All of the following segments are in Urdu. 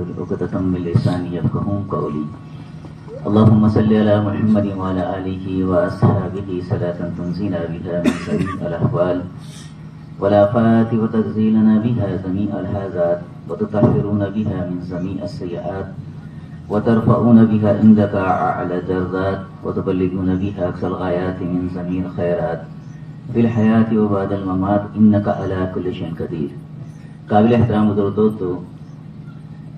واحلل عقدة من لساني يفقهوا قولي اللهم صل على محمد وعلى آله وأصحابه صلاة تنزينا بها من جميع الأحوال والآفات وتغزيلنا بها جميع الحاجات وتطهرون بها من جميع السيئات وترفعون بها عندك أعلى الدرجات وتبلغون بها أقصى الغايات من جميع الخيرات في الحياة وبعد الممات إنك على كل شيء قدير. قابل احترام دوستو،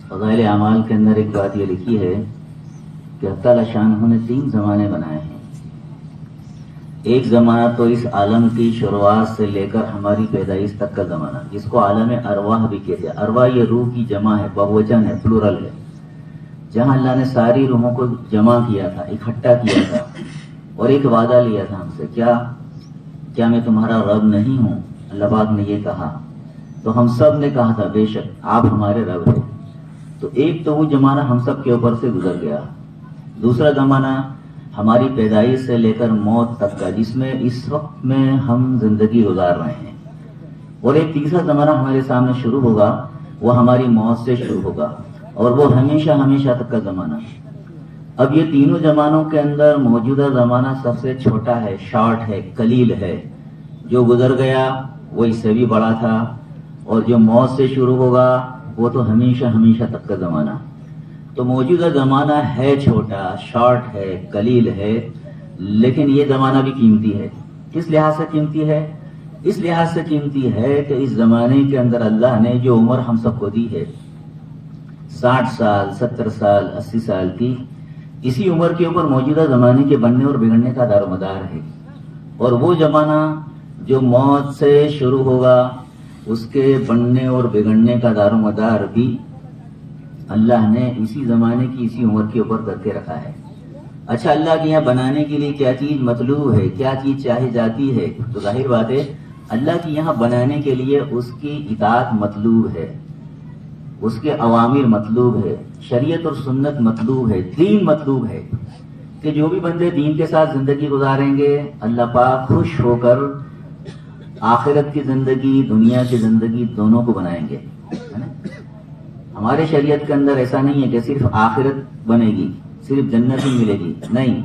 فضائل اعمال کے اندر ایک بات یہ لکھی ہے کہ اللہ تعالی شانہ نے 3 زمانے بنائے ہیں. ایک زمانہ تو اس عالم کی شروعات سے لے کر ہماری پیدائش تک کا زمانہ، جس کو عالم ارواح بھی کہتے ہیں. ارواح یہ روح کی جمع ہے، بہوچن ہے، پلورل ہے، جہاں اللہ نے ساری روحوں کو جمع کیا تھا، اکٹھا کیا تھا اور ایک وعدہ لیا تھا ہم سے. کیا میں تمہارا رب نہیں ہوں؟ اللہ پاک نے یہ کہا تو ہم سب نے کہا تھا بے شک آپ ہمارے رب ہیں. تو ایک تو وہ زمانہ ہم سب کے اوپر سے گزر گیا. دوسرا زمانہ ہماری پیدائش سے لے کر موت تک کا، جس میں اس وقت میں ہم زندگی گزار رہے ہیں. اور ایک تیسرا زمانہ ہمارے سامنے شروع ہوگا، وہ ہماری موت سے شروع ہوگا اور وہ ہمیشہ ہمیشہ تک کا زمانہ. اب یہ تینوں زمانوں کے اندر موجودہ زمانہ سب سے چھوٹا ہے، شارٹ ہے، قلیل ہے. جو گزر گیا وہ اس سے بھی بڑا تھا، اور جو موت سے شروع ہوگا وہ تو ہمیشہ ہمیشہ تک کا زمانہ. تو موجودہ زمانہ ہے چھوٹا، شارٹ ہے، قلیل ہے، لیکن یہ زمانہ بھی قیمتی ہے. کس لحاظ سے قیمتی ہے؟ اس لحاظ سے قیمتی ہے کہ اس زمانے کے اندر اللہ نے جو عمر ہم سب کو دی ہے، 60 سال، 70 سال، 80 سال کی، اسی عمر کے اوپر موجودہ زمانے کے بننے اور بگڑنے کا دار و مدار ہے. اور وہ زمانہ جو موت سے شروع ہوگا، اس کے بننے اور بگڑنے کا دار و مدار بھی اللہ نے اسی زمانے کی اسی عمر کے اوپر کر کے رکھا ہے. اچھا، اللہ کے یہاں بنانے کے لیے کیا چیز مطلوب ہے، کیا چیز چاہی جاتی ہے؟ تو ظاہر بات ہے اللہ کے یہاں بنانے کے لیے اس کی اطاعت مطلوب ہے، اس کے اوامر مطلوب ہے، شریعت اور سنت مطلوب ہے، دین مطلوب ہے. کہ جو بھی بندے دین کے ساتھ زندگی گزاریں گے، اللہ پاک خوش ہو کر آخرت کی زندگی، دنیا کی زندگی دونوں کو بنائیں گے. ہمارے شریعت کے اندر ایسا نہیں ہے کہ صرف آخرت بنے گی، صرف جنت ہی ملے گی، نہیں،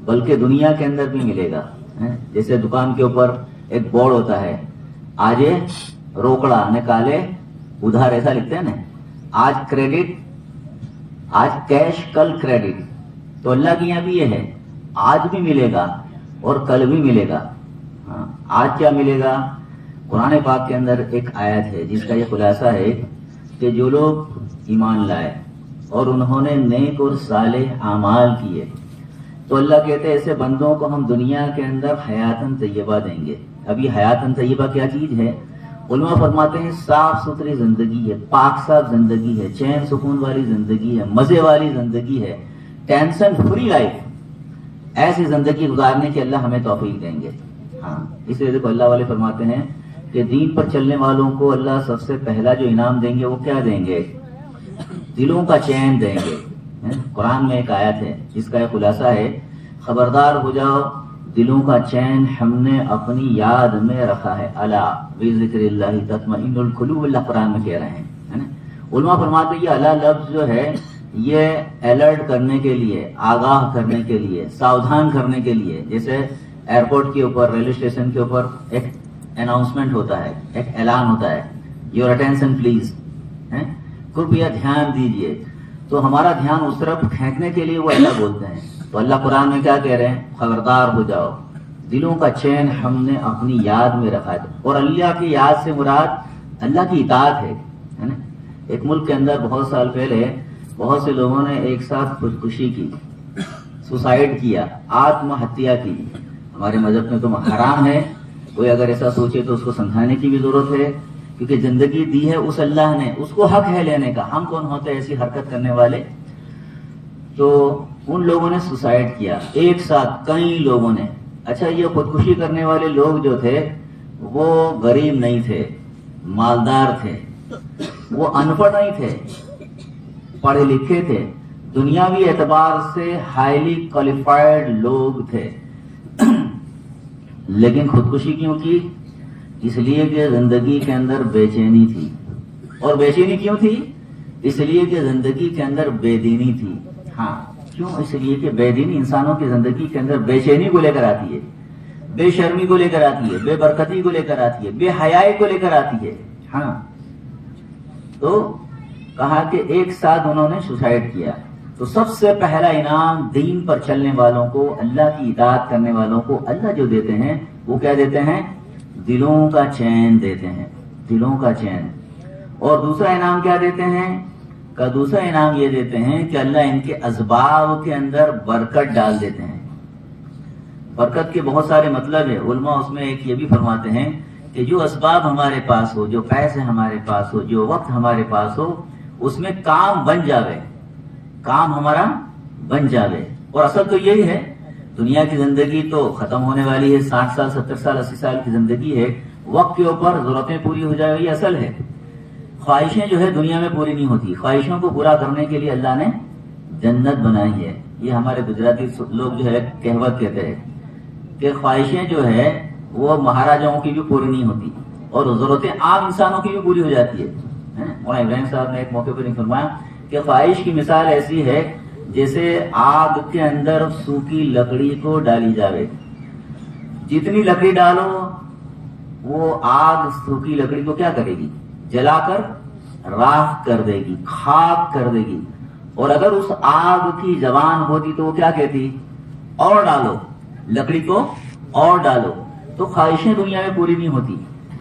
بلکہ دنیا کے اندر بھی ملے گا. جیسے دکان کے اوپر ایک بورڈ ہوتا ہے، آج روکڑا نکالے ادھار، ایسا لکھتے ہیں نا. آج کریڈٹ، آج کیش، کل کریڈٹ. تو اللہ کے یہاں بھی یہ ہے، آج بھی ملے گا اور کل بھی ملے گا. آج کیا ملے گا؟ قرآن پاک کے اندر ایک آیت ہے جس کا یہ خلاصہ ہے کہ جو لوگ ایمان لائے اور انہوں نے نیک اور صالح اعمال کیے، تو اللہ کہتے ہیں ایسے بندوں کو ہم دنیا کے اندر حیاتن طیبہ دیں گے. اب یہ حیاتن طیبہ کیا چیز ہے؟ علماء فرماتے ہیں صاف ستھری زندگی ہے، پاک صاف زندگی ہے، چین سکون والی زندگی ہے، مزے والی زندگی ہے، ٹینشن فری لائف. ایسی زندگی گزارنے کی اللہ ہمیں توفیق دیں گے. اس لیے دیکھو اللہ والے فرماتے ہیں کہ دین پر چلنے والوں کو اللہ سب سے پہلا جو انعام دیں گے وہ کیا دیں گے؟ دلوں کا چین دیں گے. قرآن میں ایک آیت ہے جس کا یہ خلاصہ ہے، خبردار ہو جاؤ، دلوں کا چین ہم نے اپنی یاد میں رکھا ہے. الا بذکر اللہ تطمئن القلوب، اللہ قرآن میں کہہ رہے ہیں. علماء فرماتے ہیں یہ الا لفظ جو ہے یہ الرٹ کرنے کے لیے، آگاہ کرنے کے لیے، ساودھان کرنے کے لیے. جیسے ایئرپورٹ کے اوپر، ریلوے اسٹیشن کے اوپر ایک اناؤنسمنٹ ہوتا ہے، ایک اعلان ہوتا ہے، یور اٹینشن پلیز، کرپیا دھیان دیجیے. تو ہمارا دھیان اس طرف کھینچنے کے لیے وہ اللہ بولتے ہیں. تو اللہ قرآن میں کیا کہہ رہے ہیں؟ خبردار ہو جاؤ، دلوں کا چین ہم نے اپنی یاد میں رکھا ہے. اور اللہ کی یاد سے مراد اللہ کی اطاعت ہے. ایک ملک کے اندر بہت سال پہلے بہت سے لوگوں نے ایک ساتھ خودکشی کی، سوسائڈ کیا، آتم ہتیا کی. ہمارے مذہب میں تو حرام ہے، کوئی اگر ایسا سوچے تو اس کو سمجھانے کی بھی ضرورت ہے، کیونکہ زندگی دی ہے اس اللہ نے، اس کو حق ہے لینے کا. ہم کون ہوتے ایسی حرکت کرنے والے؟ تو ان لوگوں نے سوسائڈ کیا ایک ساتھ، کئی لوگوں نے. اچھا، یہ خودکشی کرنے والے لوگ جو تھے وہ غریب نہیں تھے، مالدار تھے، وہ ان پڑھ نہیں تھے، پڑھے لکھے تھے، دنیاوی اعتبار سے ہائیلی کوالیفائڈ لوگ تھے. لیکن خودکشی کیوں کی؟ اس لیے کہ زندگی کے اندر بے چینی تھی. اور بے چینی کیوں تھی؟ اس لیے کہ زندگی کے اندر بے دینی تھی. ہاں کیوں؟ اس لیے کہ بے دینی انسانوں کی زندگی کے اندر بے چینی کو لے کر آتی ہے، بے شرمی کو لے کر آتی ہے، بے برکتی کو لے کر آتی ہے، بے حیائی کو لے کر آتی ہے. ہاں تو کہا کہ ایک ساتھ انہوں نے سوسائڈ کیا. تو سب سے پہلا انعام دین پر چلنے والوں کو، اللہ کی اطاعت کرنے والوں کو اللہ جو دیتے ہیں وہ کیا دیتے ہیں؟ دلوں کا چین دیتے ہیں، دلوں کا چین. اور دوسرا انعام کیا دیتے ہیں؟ دوسرا انعام یہ دیتے ہیں کہ اللہ ان کے اسباب کے اندر برکت ڈال دیتے ہیں. برکت کے بہت سارے مطلب ہیں. علماء اس میں ایک یہ بھی فرماتے ہیں کہ جو اسباب ہمارے پاس ہو، جو پیسے ہمارے پاس ہو، جو وقت ہمارے پاس ہو، اس میں کام بن جاوے، کام ہمارا بن جاوے. اور اصل تو یہی ہے. دنیا کی زندگی تو ختم ہونے والی ہے، 60 سال 70 سال 80 سال کی زندگی ہے. وقت کے اوپر ضرورتیں پوری ہو جائے یہ اصل ہے. خواہشیں جو ہے دنیا میں پوری نہیں ہوتی. خواہشوں کو پورا کرنے کے لیے اللہ نے جنت بنائی ہے. یہ ہمارے گجراتی لوگ جو ہے کہوت کہتے ہیں کہ خواہشیں جو ہے وہ مہاراجاؤں کی بھی پوری نہیں ہوتی اور ضرورتیں عام انسانوں کی بھی پوری ہو جاتی ہے. مولانا ابراہیم صاحب نے ایک موقع پر فرمایا کہ خواہش کی مثال ایسی ہے جیسے آگ کے اندر سوکھی لکڑی کو ڈالی جاوے. جتنی لکڑی ڈالو وہ آگ سوکھی لکڑی کو کیا کرے گی؟ جلا کر راکھ کر دے گی، خاک کر دے گی. اور اگر اس آگ کی زبان ہوتی تو وہ کیا کہتی؟ اور ڈالو، لکڑی کو اور ڈالو. تو خواہشیں دنیا میں پوری نہیں ہوتی،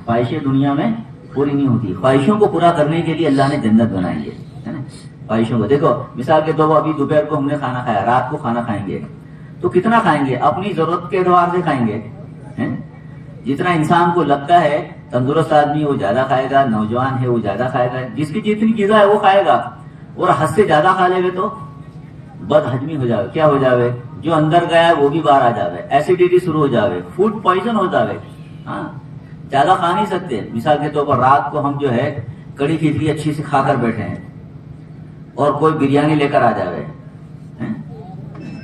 خواہشیں دنیا میں پوری نہیں ہوتی. خواہشوں کو پورا کرنے کے لیے اللہ نے جنت بنائی ہے نا. خواہشوں کو دیکھو، مثال کے طور پر ابھی دوپہر کو ہم نے کھانا کھایا، رات کو کھانا کھائیں گے تو کتنا کھائیں گے؟ اپنی ضرورت کے اعتبار سے کھائیں گے. جتنا انسان کو لگتا ہے تندرست آدمی وہ زیادہ کھائے گا، نوجوان ہے وہ زیادہ کھائے گا، جس کی جتنی غذا ہے وہ کھائے گا. اور حد سے زیادہ کھا لے گے تو بد ہضمی ہو جائے. کیا ہو جائے؟ جو اندر گیا ہے وہ بھی باہر آ جائے، ایسیڈیٹی شروع ہو جائے، فوڈ پوائزن ہو جائے. ہاں زیادہ کھا نہیں سکتے. مثال کے طور پر رات کو ہم جو ہے کڑی کھچڑی اچھی سے کھا کر بیٹھے ہیں اور کوئی بریانی لے کر آ جائے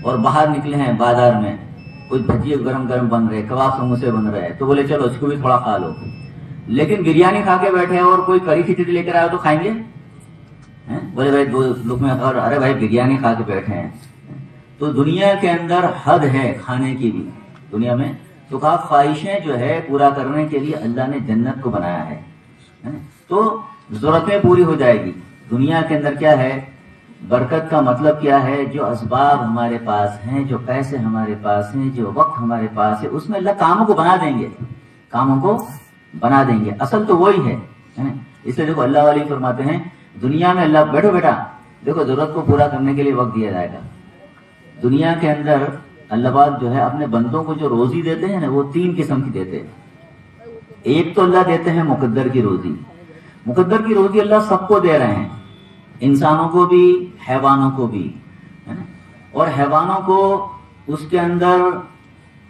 اور باہر نکلے ہیں بازار میں، کوئی بھجیے گرم گرم بن رہے، کباب سموسے بن رہے ہیں، تو بولے چلو اس کو بھی تھوڑا کھا لو. لیکن بریانی کھا کے بیٹھے ہیں اور کوئی کڑی کھچڑی لے کر آئے تو کھائیں گے؟ بولے بھائی دو لوگ میں، ارے بھائی بریانی کھا کے بیٹھے ہیں. تو دنیا کے اندر حد ہے کھانے کی بھی دنیا میں. تو کہا خواہشیں جو ہے پورا کرنے کے لیے اللہ نے جنت کو بنایا ہے. تو ضرورتیں پوری ہو جائے گی. دنیا کے اندر کیا ہے برکت کا مطلب کیا ہے؟ جو اسباب ہمارے پاس ہیں، جو پیسے ہمارے پاس ہیں، جو وقت ہمارے پاس ہے، اس میں اللہ کاموں کو بنا دیں گے، کاموں کو بنا دیں گے. اصل تو وہی ہے. اس لیے دیکھو اللہ والی فرماتے ہیں دنیا میں اللہ بیٹھو بیٹا دیکھو ضرورت کو پورا کرنے کے لیے وقت دیا جائے گا. دنیا کے اندر اللہ پاک جو ہے اپنے بندوں کو جو روزی دیتے ہیں نا وہ 3 قسم کی دیتے ہیں. ایک تو اللہ دیتے ہیں مقدر کی روزی. مقدر کی روزی اللہ سب کو دے رہے ہیں، انسانوں کو بھی حیوانوں کو بھی. اور حیوانوں کو اس کے اندر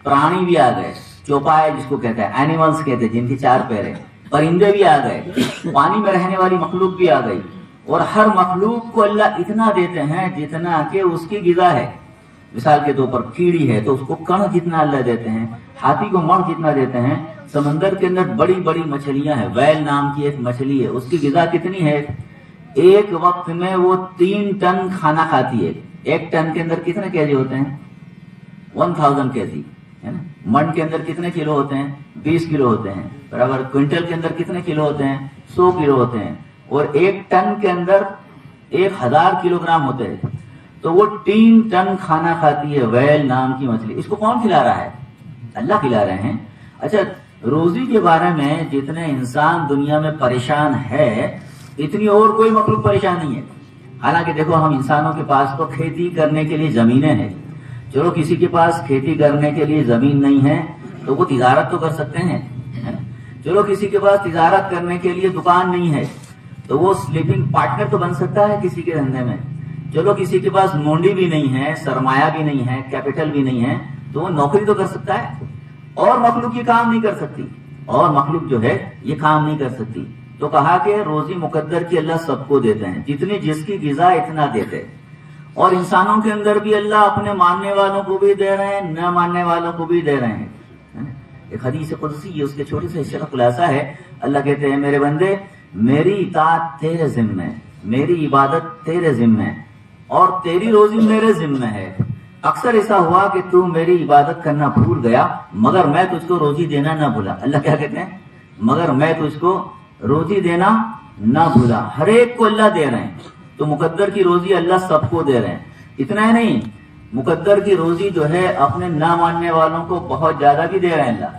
پرانی بھی آ گئے، چوپائے جس کو کہتے ہیں، اینیملز کہتے ہیں جن کی 4 پیر ہیں. پرندے بھی آ گئے، پانی میں رہنے والی مخلوق بھی آ گئی. اور ہر مخلوق کو اللہ اتنا دیتے ہیں جتنا کہ اس کی غذا ہے. مثال کے طور پر کیڑی ہے تو اس کو کڑ جتنا اللہ دیتے ہیں، ہاتھی کو مڑ جتنا دیتے ہیں. سمندر کے اندر بڑی بڑی مچھلیاں ہیں، ویل نام کی ایک مچھلی ہے، اس کی غذا کتنی ہے؟ ایک وقت میں وہ 3 ٹن کھانا کھاتی ہے. 1 ٹن کے اندر کتنے کیجی ہوتے ہیں؟ 1000 کیجی. من کے اندر کتنے کلو ہوتے ہیں؟ 20 کلو ہوتے ہیں. برابر. کوئنٹل کے اندر کتنے کلو ہوتے ہیں؟ 100 کلو ہوتے ہیں. اور 1 ٹن کے اندر 1000 کلو گرام ہوتے ہیں. تو وہ 3 ٹن کھانا کھاتی ہے ویل نام کی مچھلی. اس کو کون کھلا رہا ہے؟ اللہ کھلا رہے ہیں. اچھا روزی کے بارے میں جتنے انسان دنیا میں پریشان ہے اتنی اور کوئی مخلوق پریشان نہیں ہے. حالانکہ دیکھو ہم انسانوں کے پاس تو کھیتی کرنے کے لیے زمینیں ہیں. چلو کسی کے پاس کھیتی کرنے کے لیے زمین نہیں ہے تو وہ تجارت تو کر سکتے ہیں. چلو کسی کے پاس تجارت کرنے کے لیے دکان نہیں ہے تو وہ سلیپنگ پارٹنر تو بن سکتا ہے کسی کے دھندے میں. چلو کسی کے پاس مونڈی بھی نہیں ہے، سرمایہ بھی نہیں ہے، کیپٹل بھی نہیں ہے تو وہ نوکری تو کر سکتا ہے. اور مخلوق یہ کام نہیں کر سکتی، اور مخلوق جو ہے یہ کام نہیں کر سکتی. تو کہا کہ روزی مقدر کی اللہ سب کو دیتے ہیں، جتنی جس کی غذا اتنا دیتے. اور انسانوں کے اندر بھی اللہ اپنے ماننے والوں کو بھی دے رہے ہیں، نہ ماننے والوں کو بھی دے رہے ہیں. ایک حدیث قدسی ہے، اس کے چھوٹے سے حصے کا خلاصہ ہے. اللہ کہتے ہیں میرے بندے میری اطاعت تیرے ذمہ ہے. میری عبادت تیرے ذمہ ہے اور تیری روزی میرے ذمہ ہے. اکثر ایسا ہوا کہ تو میری عبادت کرنا بھول گیا مگر میں تجھ کو روزی دینا نہ بھولا. اللہ کیا کہتے ہیں؟ مگر میں تجھ کو روزی دینا نہ بھولا. ہر ایک کو اللہ دے رہے ہیں. تو مقدر کی روزی اللہ سب کو دے رہے ہیں. اتنا ہی نہیں، مقدر کی روزی جو ہے اپنے نہ ماننے والوں کو بہت زیادہ بھی دے رہے ہیں اللہ.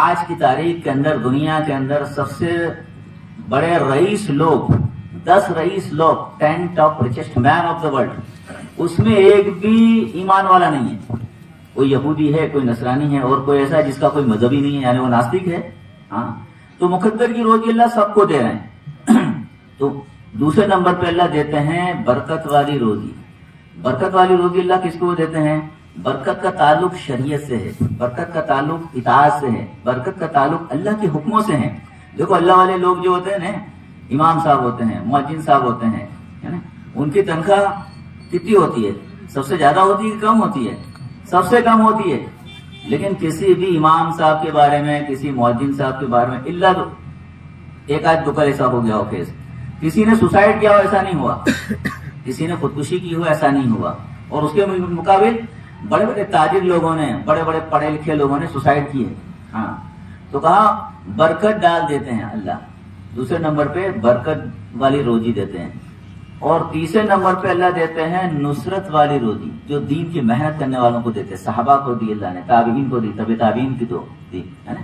آج کی تاریخ کے اندر دنیا کے اندر سب سے بڑے رئیس لوگ، 10 رئیس لوگ، 10 top richest men of the world, اس میں ایک بھی ایمان والا نہیں ہے. کوئی یہودی ہے، کوئی نصرانی ہے اور کوئی ایسا جس کا کوئی مذہبی نہیں ہے، یعنی وہ ناستک ہے. ہاں، تو مقدر کی روزی اللہ سب کو دے رہے ہیں. تو دوسرے نمبر پہ اللہ دیتے ہیں برکت والی روزی. برکت والی روزی اللہ کس کو دیتے ہیں؟ برکت کا تعلق شریعت سے ہے، برکت کا تعلق اطاعت سے ہے، برکت کا تعلق اللہ کے حکموں سے ہے. دیکھو اللہ والے لوگ جو ہوتے ہیں نا، امام صاحب ہوتے ہیں، مؤذن صاحب ہوتے ہیں، ان کی تنخواہ کتنی ہوتی ہے؟ سب سے زیادہ ہوتی ہے کہ کم ہوتی ہے؟ سب سے کم ہوتی ہے. لیکن کسی بھی امام صاحب کے بارے میں، کسی مؤذن صاحب کے بارے میں اللہ ایک آدھ دکل ایسا ہو گیا ہو کیس، کسی نے سوسائڈ کیا ہو ایسا نہیں ہوا، کسی نے خودکشی کی ہو ایسا نہیں ہوا. اور اس کے مقابل بڑے بڑے تاجر لوگوں نے، بڑے بڑے پڑھے لکھے لوگوں نے سوسائڈ کی ہے. ہاں، تو کہا برکت ڈال دیتے ہیں اللہ. دوسرے نمبر پہ برکت والی روزی دیتے ہیں. اور تیسرے نمبر پہ اللہ دیتے ہیں نصرت والی روزی، جو دین کی محنت کرنے والوں کو دیتے. صحابہ کو دی اللہ نے، تابعین کو دی، طب تابعین کی تو دی ہے نا.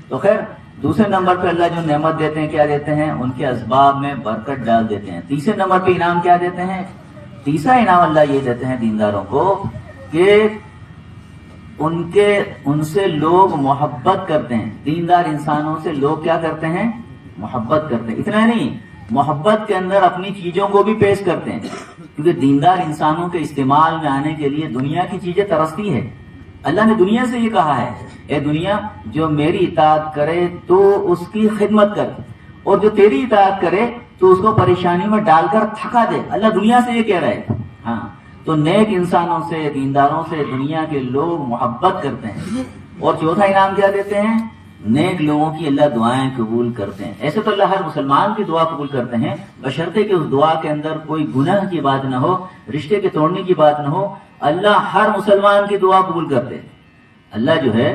تو خیر دوسرے نمبر پہ اللہ جو نعمت دیتے ہیں کیا دیتے ہیں؟ ان کے اسباب میں برکت ڈال دیتے ہیں. تیسرے نمبر پہ انعام کیا دیتے ہیں؟ تیسرا انعام اللہ یہ دیتے ہیں دینداروں کو کہ ان سے لوگ محبت کرتے ہیں. دیندار انسانوں سے لوگ کیا کرتے ہیں؟ محبت کرتے ہیں. اتنا نہیں، محبت کے اندر اپنی چیزوں کو بھی پیش کرتے ہیں، کیونکہ دیندار انسانوں کے استعمال میں آنے کے لیے دنیا کی چیزیں ترستی ہے. اللہ نے دنیا سے یہ کہا ہے، اے دنیا جو میری اطاعت کرے تو اس کی خدمت کر، اور جو تیری اطاعت کرے تو اس کو پریشانی میں ڈال کر تھکا دے. اللہ دنیا سے یہ کہہ رہا ہے. ہاں، تو نیک انسانوں سے، دینداروں سے دنیا کے لوگ محبت کرتے ہیں. اور چوتھا انعام کیا دیتے ہیں؟ نیک لوگوں کی اللہ دعائیں قبول کرتے ہیں. ایسے تو اللہ ہر مسلمان کی دعا قبول کرتے ہیں، بشرطے کہ اس دعا کے اندر کوئی گناہ کی بات نہ ہو، رشتے کے توڑنے کی بات نہ ہو. اللہ ہر مسلمان کی دعا قبول کرتے ہیں. اللہ جو ہے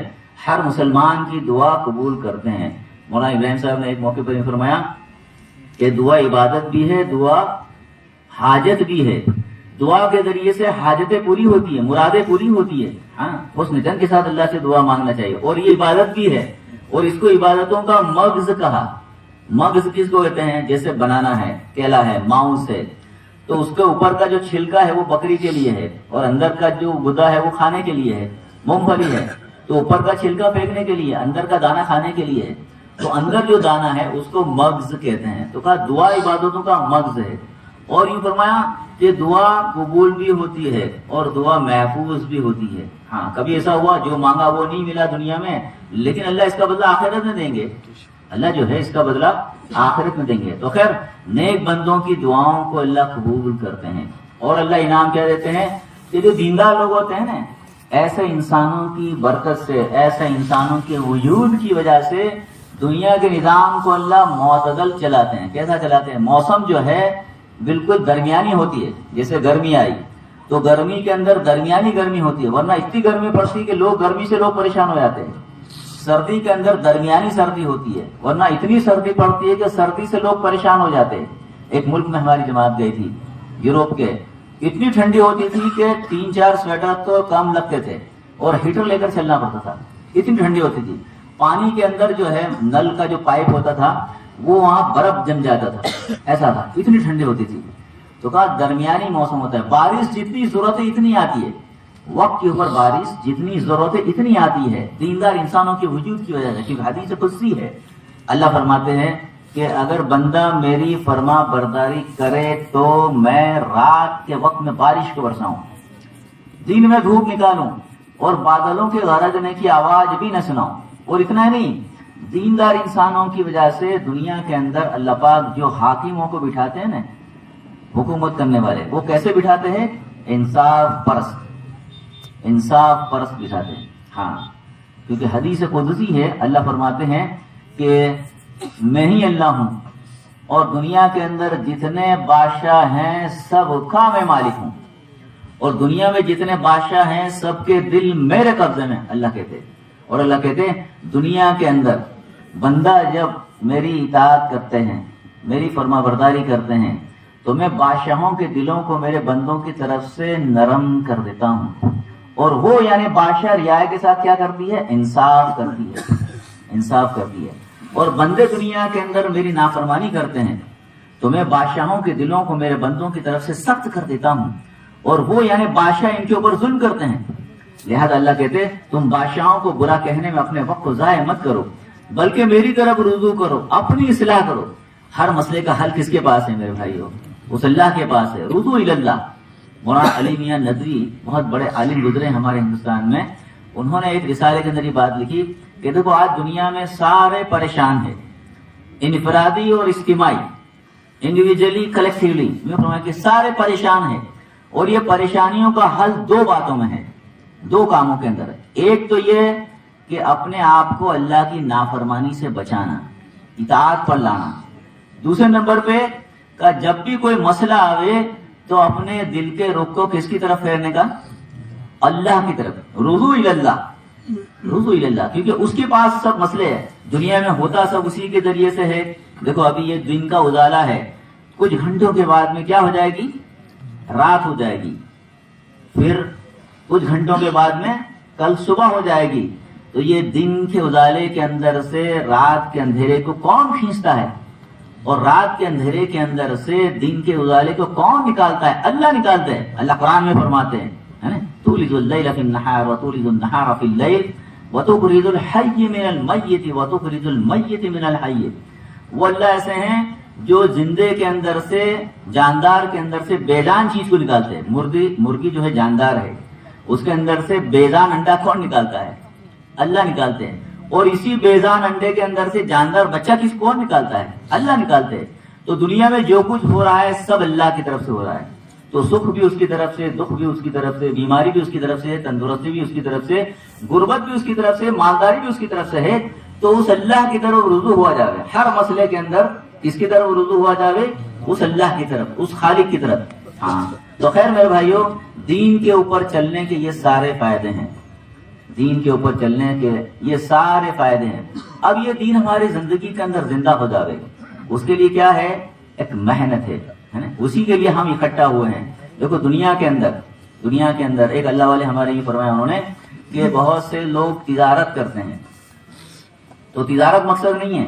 ہر مسلمان کی دعا قبول کرتے ہیں. مولانا ابراہیم صاحب نے ایک موقع پر فرمایا کہ دعا عبادت بھی ہے، دعا حاجت بھی ہے. دعا کے ذریعے سے حاجتیں پوری ہوتی ہیں، مرادیں پوری ہوتی ہے. ہاں، حسن جن کے ساتھ اللہ سے دعا مانگنا چاہیے. اور یہ عبادت بھی ہے، اور اس کو عبادتوں کا مغز کہا. مغز کس کو کہتے ہیں؟ جیسے بنانا ہے، کیلا ہے، ماؤس ہے، تو اس کے اوپر کا جو چھلکا ہے وہ بکری کے لیے ہے، اور اندر کا جو گدا ہے وہ کھانے کے لیے ہے. مونگ پھلی ہے تو اوپر کا چھلکا پھینکنے کے لیے، اندر کا دانا کھانے کے لیے ہے. تو اندر جو دانا ہے اس کو مغز کہتے ہیں. تو کہا دعا عبادتوں کا مغز ہے. اور یوں فرمایا کہ دعا قبول بھی ہوتی ہے اور دعا محفوظ بھی ہوتی ہے. ہاں، کبھی ایسا ہوا جو مانگا وہ نہیں ملا دنیا میں، لیکن اللہ اس کا بدلہ آخرت میں دیں گے. اللہ جو ہے اس کا بدلہ آخرت میں دیں گے. تو خیر نیک بندوں کی دعاؤں کو اللہ قبول کرتے ہیں. اور اللہ انعام کیا دیتے ہیں کہ جو دیندار لوگ ہوتے ہیں نا، ایسے انسانوں کی برکت سے، ایسے انسانوں کے وجود کی وجہ سے دنیا کے نظام کو اللہ معتدل چلاتے ہیں. کیسا چلاتے ہیں؟ موسم جو ہے بالکل درمیانی ہوتی ہے. جیسے گرمی آئی تو گرمی کے اندر درمیانی گرمی ہوتی ہے، ورنہ اتنی گرمی پڑتی ہے کہ گرمی سے لوگ پریشان ہو جاتے ہیں. سردی کے اندر درمیانی سردی ہوتی ہے، ورنہ اتنی سردی پڑتی ہے کہ سردی سے لوگ پریشان ہو جاتے ہیں. ایک ملک میں ہماری جماعت گئی تھی یوروپ کے، اتنی ٹھنڈی ہوتی تھی کہ 3-4 سویٹر تو کم لگتے تھے اور ہیٹر لے کر چلنا پڑتا تھا. اتنی ٹھنڈی ہوتی تھی. پانی کے اندر جو ہے نل کا جو پائپ ہوتا تھا وہ وہاں برف جم جاتا تھا، ایسا تھا، اتنی ٹھنڈی ہوتی تھی. تو کہا درمیانی موسم ہوتا ہے. بارش جتنی ضرورت ہے اتنی آتی ہے، وقت کے اوپر بارش جتنی ضرورت ہے اتنی آتی ہے، دیندار انسانوں کے وجود کی وجہ سے. کیونکہ حدیث قدسی ہے، اللہ فرماتے ہیں کہ اگر بندہ میری فرما برداری کرے تو میں رات کے وقت میں بارش کو برساؤں، دن میں دھوپ نکالوں اور بادلوں کے گرجنے کی آواز بھی نہ سناؤں. اور اتنا ہی نہیں، دیندار انسانوں کی وجہ سے دنیا کے اندر اللہ پاک جو حاکموں کو بٹھاتے ہیں نا، حکومت کرنے والے، وہ کیسے بٹھاتے ہیں؟ انصاف پرست بٹھاتے ہیں. ہاں، کیونکہ حدیث قدسی ہے، اللہ فرماتے ہیں کہ میں ہی اللہ ہوں، اور دنیا کے اندر جتنے بادشاہ ہیں سب کا میں مالک ہوں، اور دنیا میں جتنے بادشاہ ہیں سب کے دل میرے قبضے میں، اللہ کہتے. اور اللہ کہتے ہیں دنیا کے اندر بندہ جب میری اطاعت کرتے ہیں، میری فرما برداری کرتے ہیں، تو میں بادشاہوں کے دلوں کو میرے بندوں کی طرف سے نرم کر دیتا ہوں. اور وہ یعنی بادشاہ رعایا کے ساتھ کیا کرتی ہے؟ انصاف کرتی ہے، انصاف کرتی ہے. اور بندے دنیا کے اندر میری نافرمانی کرتے ہیں تو میں بادشاہوں کے دلوں کو میرے بندوں کی طرف سے سخت کر دیتا ہوں، اور وہ یعنی بادشاہ ان کے اوپر ظلم کرتے ہیں. لہذا اللہ کہتے تم بادشاہوں کو برا کہنے میں اپنے وقت کو ضائع مت کرو، بلکہ میری طرف رجوع کرو، اپنی اصلاح کرو. ہر مسئلے کا حل کس کے پاس ہے میرے بھائیو؟ اس اللہ کے پاس ہے. رجوع الی اللہ. مولانا علی میاں ندوی بہت بڑے عالم گزرے ہمارے ہندوستان میں، انہوں نے ایک رسالے کے اندر یہ بات لکھی کہ دیکھو آج دنیا میں سارے پریشان ہیں، انفرادی اور اجتماعی، انڈیویجلی کلیکٹیولی، کہ سارے پریشان ہیں. اور یہ پریشانیوں کا حل دو باتوں میں ہے، دو کاموں کے اندر ہے. ایک تو یہ کہ اپنے آپ کو اللہ کی نافرمانی سے بچانا، اطاعت پر لانا. دوسرے نمبر پہ کہ جب بھی کوئی مسئلہ آوے تو اپنے دل کے رخ کو کس کی طرف پھیرنے کا؟ اللہ کی طرف. رجوع الی اللہ، رجوع الی اللہ، کیونکہ اس کے پاس سب مسئلے ہیں. دنیا میں ہوتا سب اسی کے ذریعے سے ہے. دیکھو ابھی یہ دن کا اجالا ہے، کچھ گھنٹوں کے بعد میں کیا ہو جائے گی؟ رات ہو جائے گی. پھر کچھ گھنٹوں کے بعد میں کل صبح ہو جائے گی. تو یہ دن کے اجالے کے اندر سے رات کے اندھیرے کو کون کھینچتا ہے؟ اور رات کے اندھیرے کے اندر سے دن کے اجالے کو کون نکالتا ہے؟ اللہ نکالتے ہیں. اللہ قرآن میں فرماتے ہیں تولج اللیل فی النہار وتولج النہار فی اللیل وتخرج الحی من المیت وتخرج المیت من الحی. وہ اللہ ایسے ہیں جو زندے کے اندر سے، جاندار کے اندر سے بے جان چیز کو نکالتے ہیں. مرغی جو ہے جاندار ہے، اس کے اندر سے بے جان انڈا کون نکالتا ہے؟ اللہ نکالتے ہیں. اور اسی بے جان انڈے کے اندر سے جاندار بچہ کون نکالتا ہے؟ اللہ نکالتے ہیں. تو دنیا میں جو کچھ ہو رہا ہے سب اللہ کی طرف سے ہو رہا ہے. تو سکھ بھی اس کی طرف سے، دکھ بھی اس کی طرف سے، بیماری بھی اس کی طرف سے، تندرستی بھی اس کی طرف سے، غربت بھی اس کی طرف سے، مالداری بھی اس کی طرف سے ہے. تو اس اللہ کی طرف رجوع ہوا جاوے. ہر مسئلے کے اندر کس کی طرف رجوع ہوا جاوے؟ اس اللہ کی طرف، اس خالق کی طرف. ہاں تو خیر میرے بھائیو، دین کے اوپر چلنے کے یہ سارے فائدے ہیں، دین کے اوپر چلنے کے یہ سارے فائدے ہیں. اب یہ دین ہماری زندگی کے اندر زندہ ہو جاوے، اس کے لیے کیا ہے؟ ایک محنت ہے نا، اسی کے لیے ہم اکٹھا ہوئے ہیں. دیکھو دنیا کے اندر ایک اللہ والے ہمارے یہ فرمایا انہوں نے کہ بہت سے لوگ تجارت کرتے ہیں. تو تجارت مقصد نہیں ہے،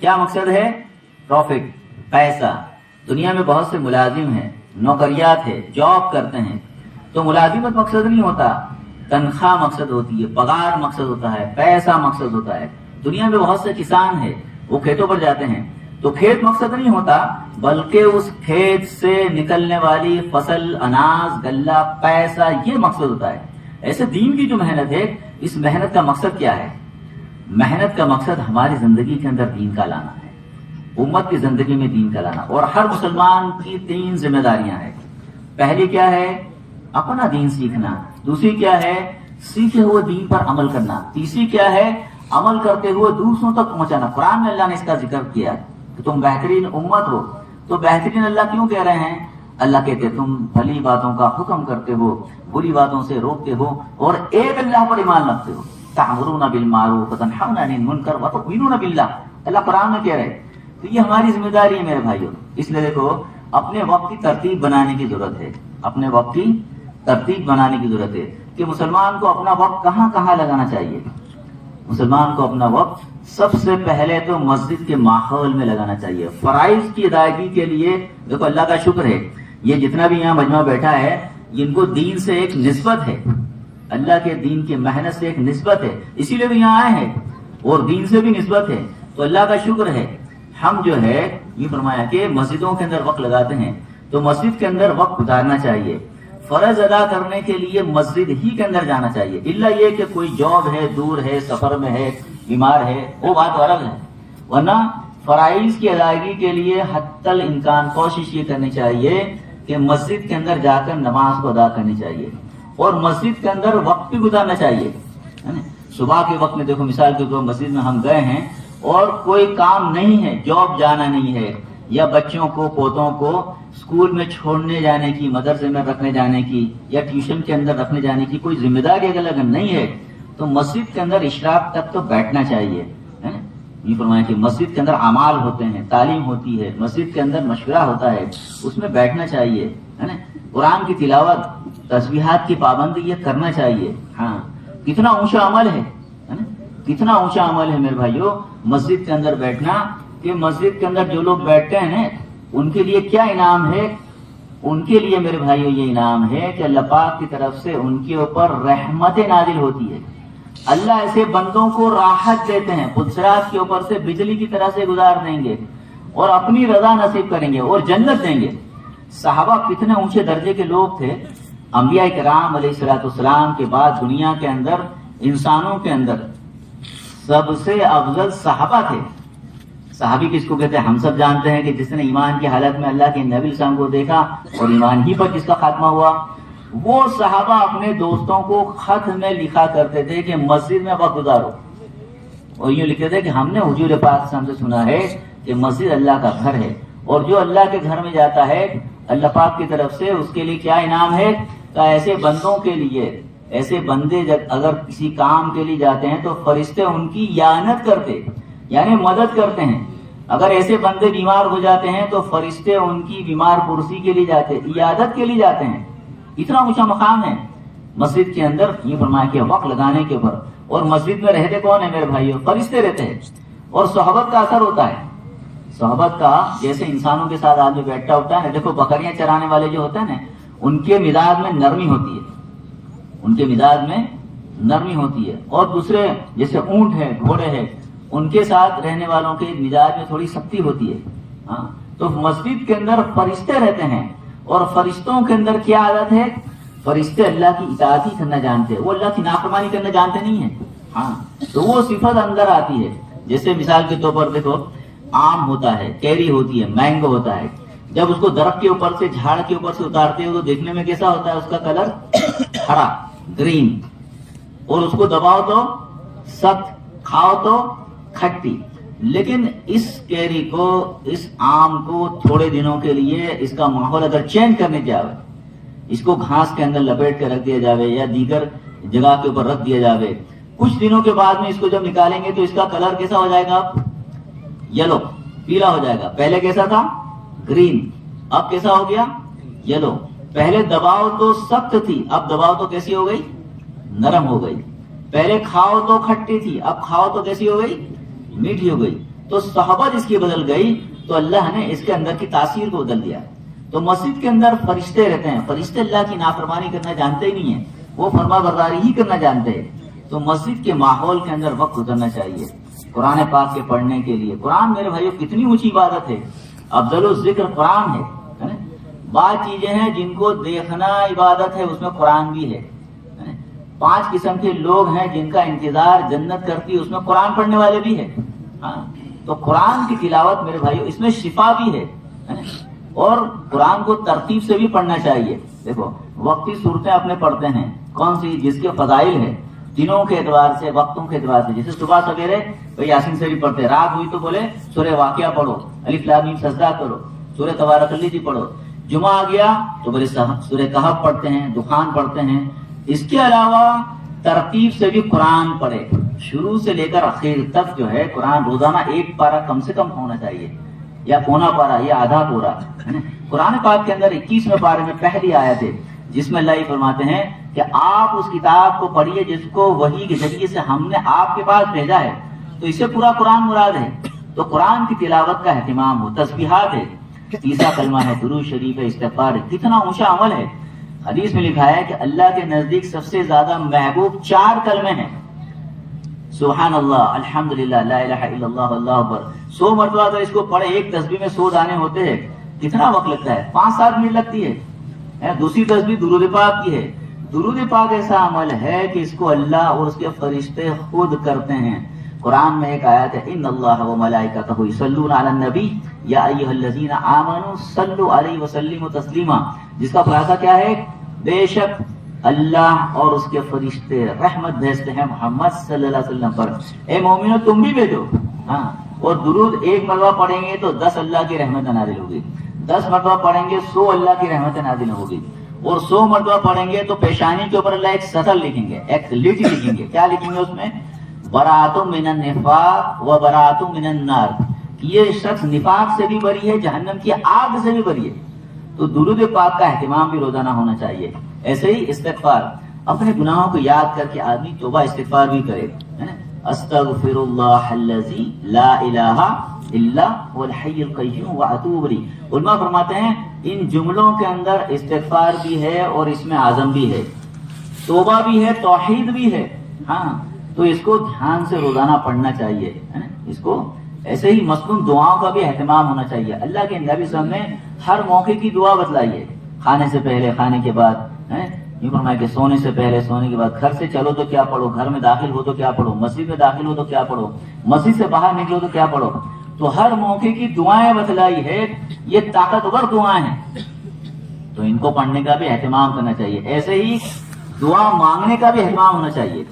کیا مقصد ہے؟ پروفٹ، پیسہ. دنیا میں بہت سے ملازم ہیں، نوکریات ہے، جاب کرتے ہیں. تو ملازمت مقصد نہیں ہوتا، تنخواہ مقصد ہوتی ہے، پگار مقصد ہوتا ہے، پیسہ مقصد ہوتا ہے. دنیا میں بہت سے کسان ہیں، وہ کھیتوں پر جاتے ہیں، تو کھیت مقصد نہیں ہوتا، بلکہ اس کھیت سے نکلنے والی فصل، اناج، غلہ، پیسہ، یہ مقصد ہوتا ہے. ایسے دین کی جو محنت ہے، اس محنت کا مقصد کیا ہے؟ محنت کا مقصد ہماری زندگی کے اندر دین کا لانا ہے، امت کی زندگی میں دین کا لانا. اور ہر مسلمان کی 3 ذمہ داریاں ہیں. پہلی کیا ہے؟ اپنا دین سیکھنا. دوسری کیا ہے؟ سیکھے ہوئے دین پر عمل کرنا. تیسری کیا ہے؟ عمل کرتے ہوئے دوسروں تک پہنچانا. قرآن میں اللہ نے اس کا ذکر کیا کہ تم بہترین امت ہو. تو بہترین اللہ کیوں کہہ رہے ہیں؟ اللہ کہتے تم بھلی باتوں کا حکم کرتے ہو، بری باتوں سے روکتے ہو، اور ایک اللہ پر ایمان رکھتے ہو. تأمرون بالمعروف وتنہون عن المنکر وتؤمنون باللہ. اللہ قرآن میں کہہ رہے. تو یہ ہماری ذمہ داری ہے میرے بھائیوں. اس لیے دیکھو اپنے وقت کی ترتیب بنانے کی ضرورت ہے، اپنے وقت کی ترتیب بنانے کی ضرورت ہے کہ مسلمان کو اپنا وقت کہاں کہاں لگانا چاہیے. مسلمان کو اپنا وقت سب سے پہلے تو مسجد کے ماحول میں لگانا چاہیے. فرائض کی ادائیگی کے لیے دیکھو اللہ کا شکر ہے، یہ جتنا بھی یہاں مجمع بیٹھا ہے ان کو دین سے ایک نسبت ہے، اللہ کے دین کی محنت سے ایک نسبت ہے، اسی لیے بھی یہاں آئے ہیں، اور دین سے بھی نسبت ہے. تو اللہ کا شکر ہے. ہم جو ہے یہ فرمایا کہ مسجدوں کے اندر وقت لگاتے ہیں، تو مسجد کے اندر وقت گزارنا چاہیے. فرض ادا کرنے کے لیے مسجد ہی کے اندر جانا چاہیے، الا یہ کہ کوئی جاب ہے، دور ہے، سفر میں ہے، بیمار ہے، وہ بات الگ ہے. ورنہ فرائض کی ادائیگی کے لیے حتی الامکان کوشش یہ کرنی چاہیے کہ مسجد کے اندر جا کر نماز کو ادا کرنی چاہیے، اور مسجد کے اندر وقت بھی گزارنا چاہیے. صبح کے وقت میں دیکھو مثال کے طور مسجد میں ہم گئے ہیں اور کوئی کام نہیں ہے، جاب جانا نہیں ہے، یا بچوں کو پوتوں کو اسکول میں چھوڑنے جانے کی، مدرسے میں رکھنے جانے کی، یا ٹیوشن کے اندر رکھنے جانے کی کوئی ذمہ داری اگر نہیں ہے تو مسجد کے اندر اشراق تک تو بیٹھنا چاہیے. یہ فرمایا کہ مسجد کے اندر اعمال ہوتے ہیں، تعلیم ہوتی ہے، مسجد کے اندر مشورہ ہوتا ہے، اس میں بیٹھنا چاہیے، ہے نا. قرآن کی تلاوت، تسبیحات کی پابندی یہ کرنا چاہیے. ہاں، کتنا اونچا عمل ہے نا، کتنا اونچا عمل ہے میرے بھائیوں مسجد کے اندر بیٹھنا. کہ مسجد کے اندر جو لوگ بیٹھتے ہیں نا ان کے لیے کیا انعام ہے؟ ان کے لیے میرے بھائیوں یہ انعام ہے کہ اللہ پاک کی طرف سے ان کے اوپر رحمت نازل ہوتی ہے. اللہ ایسے بندوں کو راحت دیتے ہیں، پلسرات کے اوپر سے بجلی کی طرح سے گزار دیں گے اور اپنی رضا نصیب کریں گے اور جنت دیں گے. صحابہ کتنے اونچے درجے کے لوگ تھے. انبیاء کرام علیہ الصلوۃ والسلام کے بعد دنیا کے اندر انسانوں کے اندر سب سے افضل صحابہ تھے. صحابی کس کو کہتے ہیں؟ ہم سب جانتے ہیں کہ جس نے ایمان کی حالت میں اللہ کے نبی السلام کو دیکھا اور ایمان ہی پر جس کا خاتمہ ہوا. وہ صحابہ اپنے دوستوں کو خط میں لکھا کرتے تھے کہ مسجد میں وقت گزارو، اور یوں لکھتے تھے کہ ہم نے حضور پاک سے سنا ہے کہ مسجد اللہ کا گھر ہے، اور جو اللہ کے گھر میں جاتا ہے اللہ پاک کی طرف سے اس کے لیے کیا انعام ہے؟ کہ ایسے بندوں کے لیے، ایسے بندے جب اگر کسی کام کے لیے جاتے ہیں تو فرشتے ان کی اعانت کرتے، یعنی مدد کرتے ہیں. اگر ایسے بندے بیمار ہو جاتے ہیں تو فرشتے ان کی بیمار پرسی کے لیے جاتے، عیادت کے لیے جاتے ہیں. اتنا اونچا مقام ہے مسجد کے اندر. یہ فرمایا کہ وقت لگانے کے اوپر. اور مسجد میں رہتے کون ہیں میرے بھائیوں؟ فرشتے رہتے ہیں. اور صحبت کا اثر ہوتا ہے. صحبت کا جیسے انسانوں کے ساتھ آدمی بیٹھا ہوتا ہے نا، دیکھو بکریاں چرانے والے جو ہوتے ہیں نا ان کے مزاج میں نرمی ہوتی ہے، ان کے مزاج میں نرمی ہوتی ہے. اور دوسرے جیسے اونٹ ہے، گھوڑے ہیں، ان کے ساتھ رہنے والوں کے مزاج میں تھوڑی سختی ہوتی ہے. ہاں، تو مسجد کے اندر فرشتے رہتے ہیں. اور فرشتوں کے اندر کیا عادت ہے؟ فرشتے اللہ کی اطاعت ہی کرنا جانتے ہیں، وہ اللہ کی نافرمانی کرنا جانتے نہیں ہیں. ہاں، تو وہ صفت اندر آتی ہے. جیسے مثال کے طور پر دیکھو، آم ہوتا ہے، کیری ہوتی ہے، مینگو ہوتا ہے. جب اس کو درخت کے اوپر سے، جھاڑ کے اوپر سے اتارتے ہو تو دیکھنے میں کیسا ہوتا ہے؟ اس کا کلر ہرا، گرین. اور اس کو دباؤ تو سخت، کھاؤ تو کھٹی. لیکن اس کیری کو، اس آم کو تھوڑے دنوں کے لیے اس کا ماحول اگر چینج کرنے جاوے، اس کو گھاس کے اندر لپیٹ کے رکھ دیا جاوے یا دیگر جگہ کے اوپر رکھ دیا جاوے، کچھ دنوں کے بعد میں اس کو جب نکالیں گے تو اس کا کلر کیسا ہو جائے گا؟ یلو، پیلا ہو جائے گا. پہلے کیسا تھا؟ گرین. اب کیسا ہو گیا؟ یلو. پہلے دباؤ تو سخت تھی، اب دباؤ تو کیسی ہو گئی؟ نرم ہو گئی. پہلے کھاؤ تو کھٹی تھی، اب کھاؤ تو کیسی ہو گئی؟ میٹھی ہو گئی. تو صحبت اس کی بدل گئی تو اللہ نے اس کے اندر کی تاثیر کو بدل دیا. تو مسجد کے اندر فرشتے رہتے ہیں. فرشتے اللہ کی نافرمانی کرنا جانتے ہی نہیں ہیں، وہ فرما برداری ہی کرنا جانتے ہیں. تو مسجد کے ماحول کے اندر وقت گزرنا چاہیے قرآن پاک کے پڑھنے کے لیے. قرآن میرے بھائیوں کتنی اونچی عبادت ہے. افضل الذکر قرآن ہے. بعض چیزیں ہیں جن کو دیکھنا عبادت ہے، اس میں قرآن بھی ہے. 5 قسم کے لوگ ہیں جن کا انتظار جنت کرتی ہے، اس میں قرآن پڑھنے والے بھی ہیں. ہاں، تو قرآن کی تلاوت میرے بھائیوں اس میں شفا بھی ہے. اور قرآن کو ترتیب سے بھی پڑھنا چاہیے. دیکھو وقتی صورتیں اپنے پڑھتے ہیں، کون سی؟ جس کے فضائل ہے دنوں کے اعتبار سے، وقتوں کے اعتبار سے. جیسے صبح سویرے یاسین سے بھی پڑھتے، رات ہوئی تو بولے سورہ واقعہ پڑھو، الف لام میم سجدہ کرو، سورہ تبارک الذی پڑھو. جمعہ آ گیا تو بولے سورہ کہف پڑھتے ہیں، دخان پڑھتے ہیں. اس کے علاوہ ترتیب سے بھی قرآن پڑھے، شروع سے لے کر آخر تک جو ہے قرآن روزانہ 1 پارہ کم سے کم ہونا چاہیے، یا پونا پارہ یا آدھا پورا. قرآن پاک کے اندر 21ویں پارے میں پہلی آیت ہے جس میں اللہ یہ فرماتے ہیں کہ آپ اس کتاب کو پڑھیے جس کو وحی کے ذریعے سے ہم نے آپ کے پاس بھیجا ہے. تو اس سے پورا قرآن مراد ہے. تو قرآن کی تلاوت کا اہتمام ہو، تسبیحات ہے، تیسرا کلمہ ہے، درود شریف ہے، استغفار ہے. کتنا اونچا عمل ہے. حدیث میں لکھا ہے کہ اللہ کے نزدیک سب سے زیادہ محبوب 4 کلمے ہیں. سبحان اللہ، الحمدللہ، لا الہ الا اللہ، اللہ اکبر. 100 مرتبہ اگر اس کو پڑھے، ایک تسبیح میں 100 دانے ہوتے ہیں. کتنا وقت لگتا ہے؟ 5-7 منٹ لگتی ہے. دوسری تسبیح درود پاک کی ہے. درود پاک ایسا عمل ہے کہ اس کو اللہ اور اس کے فرشتے خود کرتے ہیں. قرآن میں ایک آیت ہے، ان اللہ و ملائکتہ یصلون علی النبی یا ایھا الذین آمنوا صلوا علیہ وسلموا تسلیما، جس کا خلاصہ کیا ہے؟ بے شک اللہ اور اس کے فرشتے رحمت بھیجتے ہیں محمد صلی اللہ علیہ وسلم پر. اے مومنو تم بھی بھیجو. ہاں، اور درود ایک مرتبہ پڑھیں گے تو 10 اللہ کی رحمت نازل ہوگی، 10 مرتبہ پڑھیں گے 100 اللہ کی رحمت نازل ہوگی، اور 100 مرتبہ پڑھیں گے تو پیشانی کے اوپر اللہ ایک سطر لکھیں گے، ایک لٹ لکھیں گے. کیا لکھیں گے اس میں؟ براۃ من النفاق و براۃ من النار. یہ شخص نفاق سے بھی بری ہے، جہنم کی آگ سے بھی بری ہے. تو درود پاک کا اہتمام بھی روزانہ ہونا چاہیے. ایسے ہی استغفار، اپنے گناہوں کو یاد کر کے آدمی توبہ استغفار بھی کرے. استغفر اللہ الذی لا الہ الا هو الحی القیوم واتوب الیہ. علماء فرماتے ہیں ان جملوں کے اندر استغفار بھی ہے اور اس میں عزم بھی ہے، توبہ بھی ہے، توحید بھی ہے. ہاں، تو اس کو دھیان سے روزانہ پڑھنا چاہیے. اس کو ایسے ہی مصنون دعاؤں کا بھی اہتمام ہونا چاہیے. اللہ کے نبی صلی اللہ علیہ وسلم نے ہر موقع کی دعا بتلائی ہے، کھانے سے پہلے، کھانے کے بعد، یوں فرمایا کہ سونے سے پہلے، سونے کے بعد، گھر سے چلو تو کیا پڑھو، گھر میں داخل ہو تو کیا پڑھو، مسجد میں داخل ہو تو کیا پڑھو، مسجد سے باہر نکلو تو کیا پڑھو. تو ہر موقع کی دعائیں بتلائی ہے. یہ طاقتور دعائیں ہیں، تو ان کو پڑھنے کا بھی اہتمام کرنا چاہیے. ایسے ہی دعا مانگنے کا بھی اہتمام ہونا چاہیے.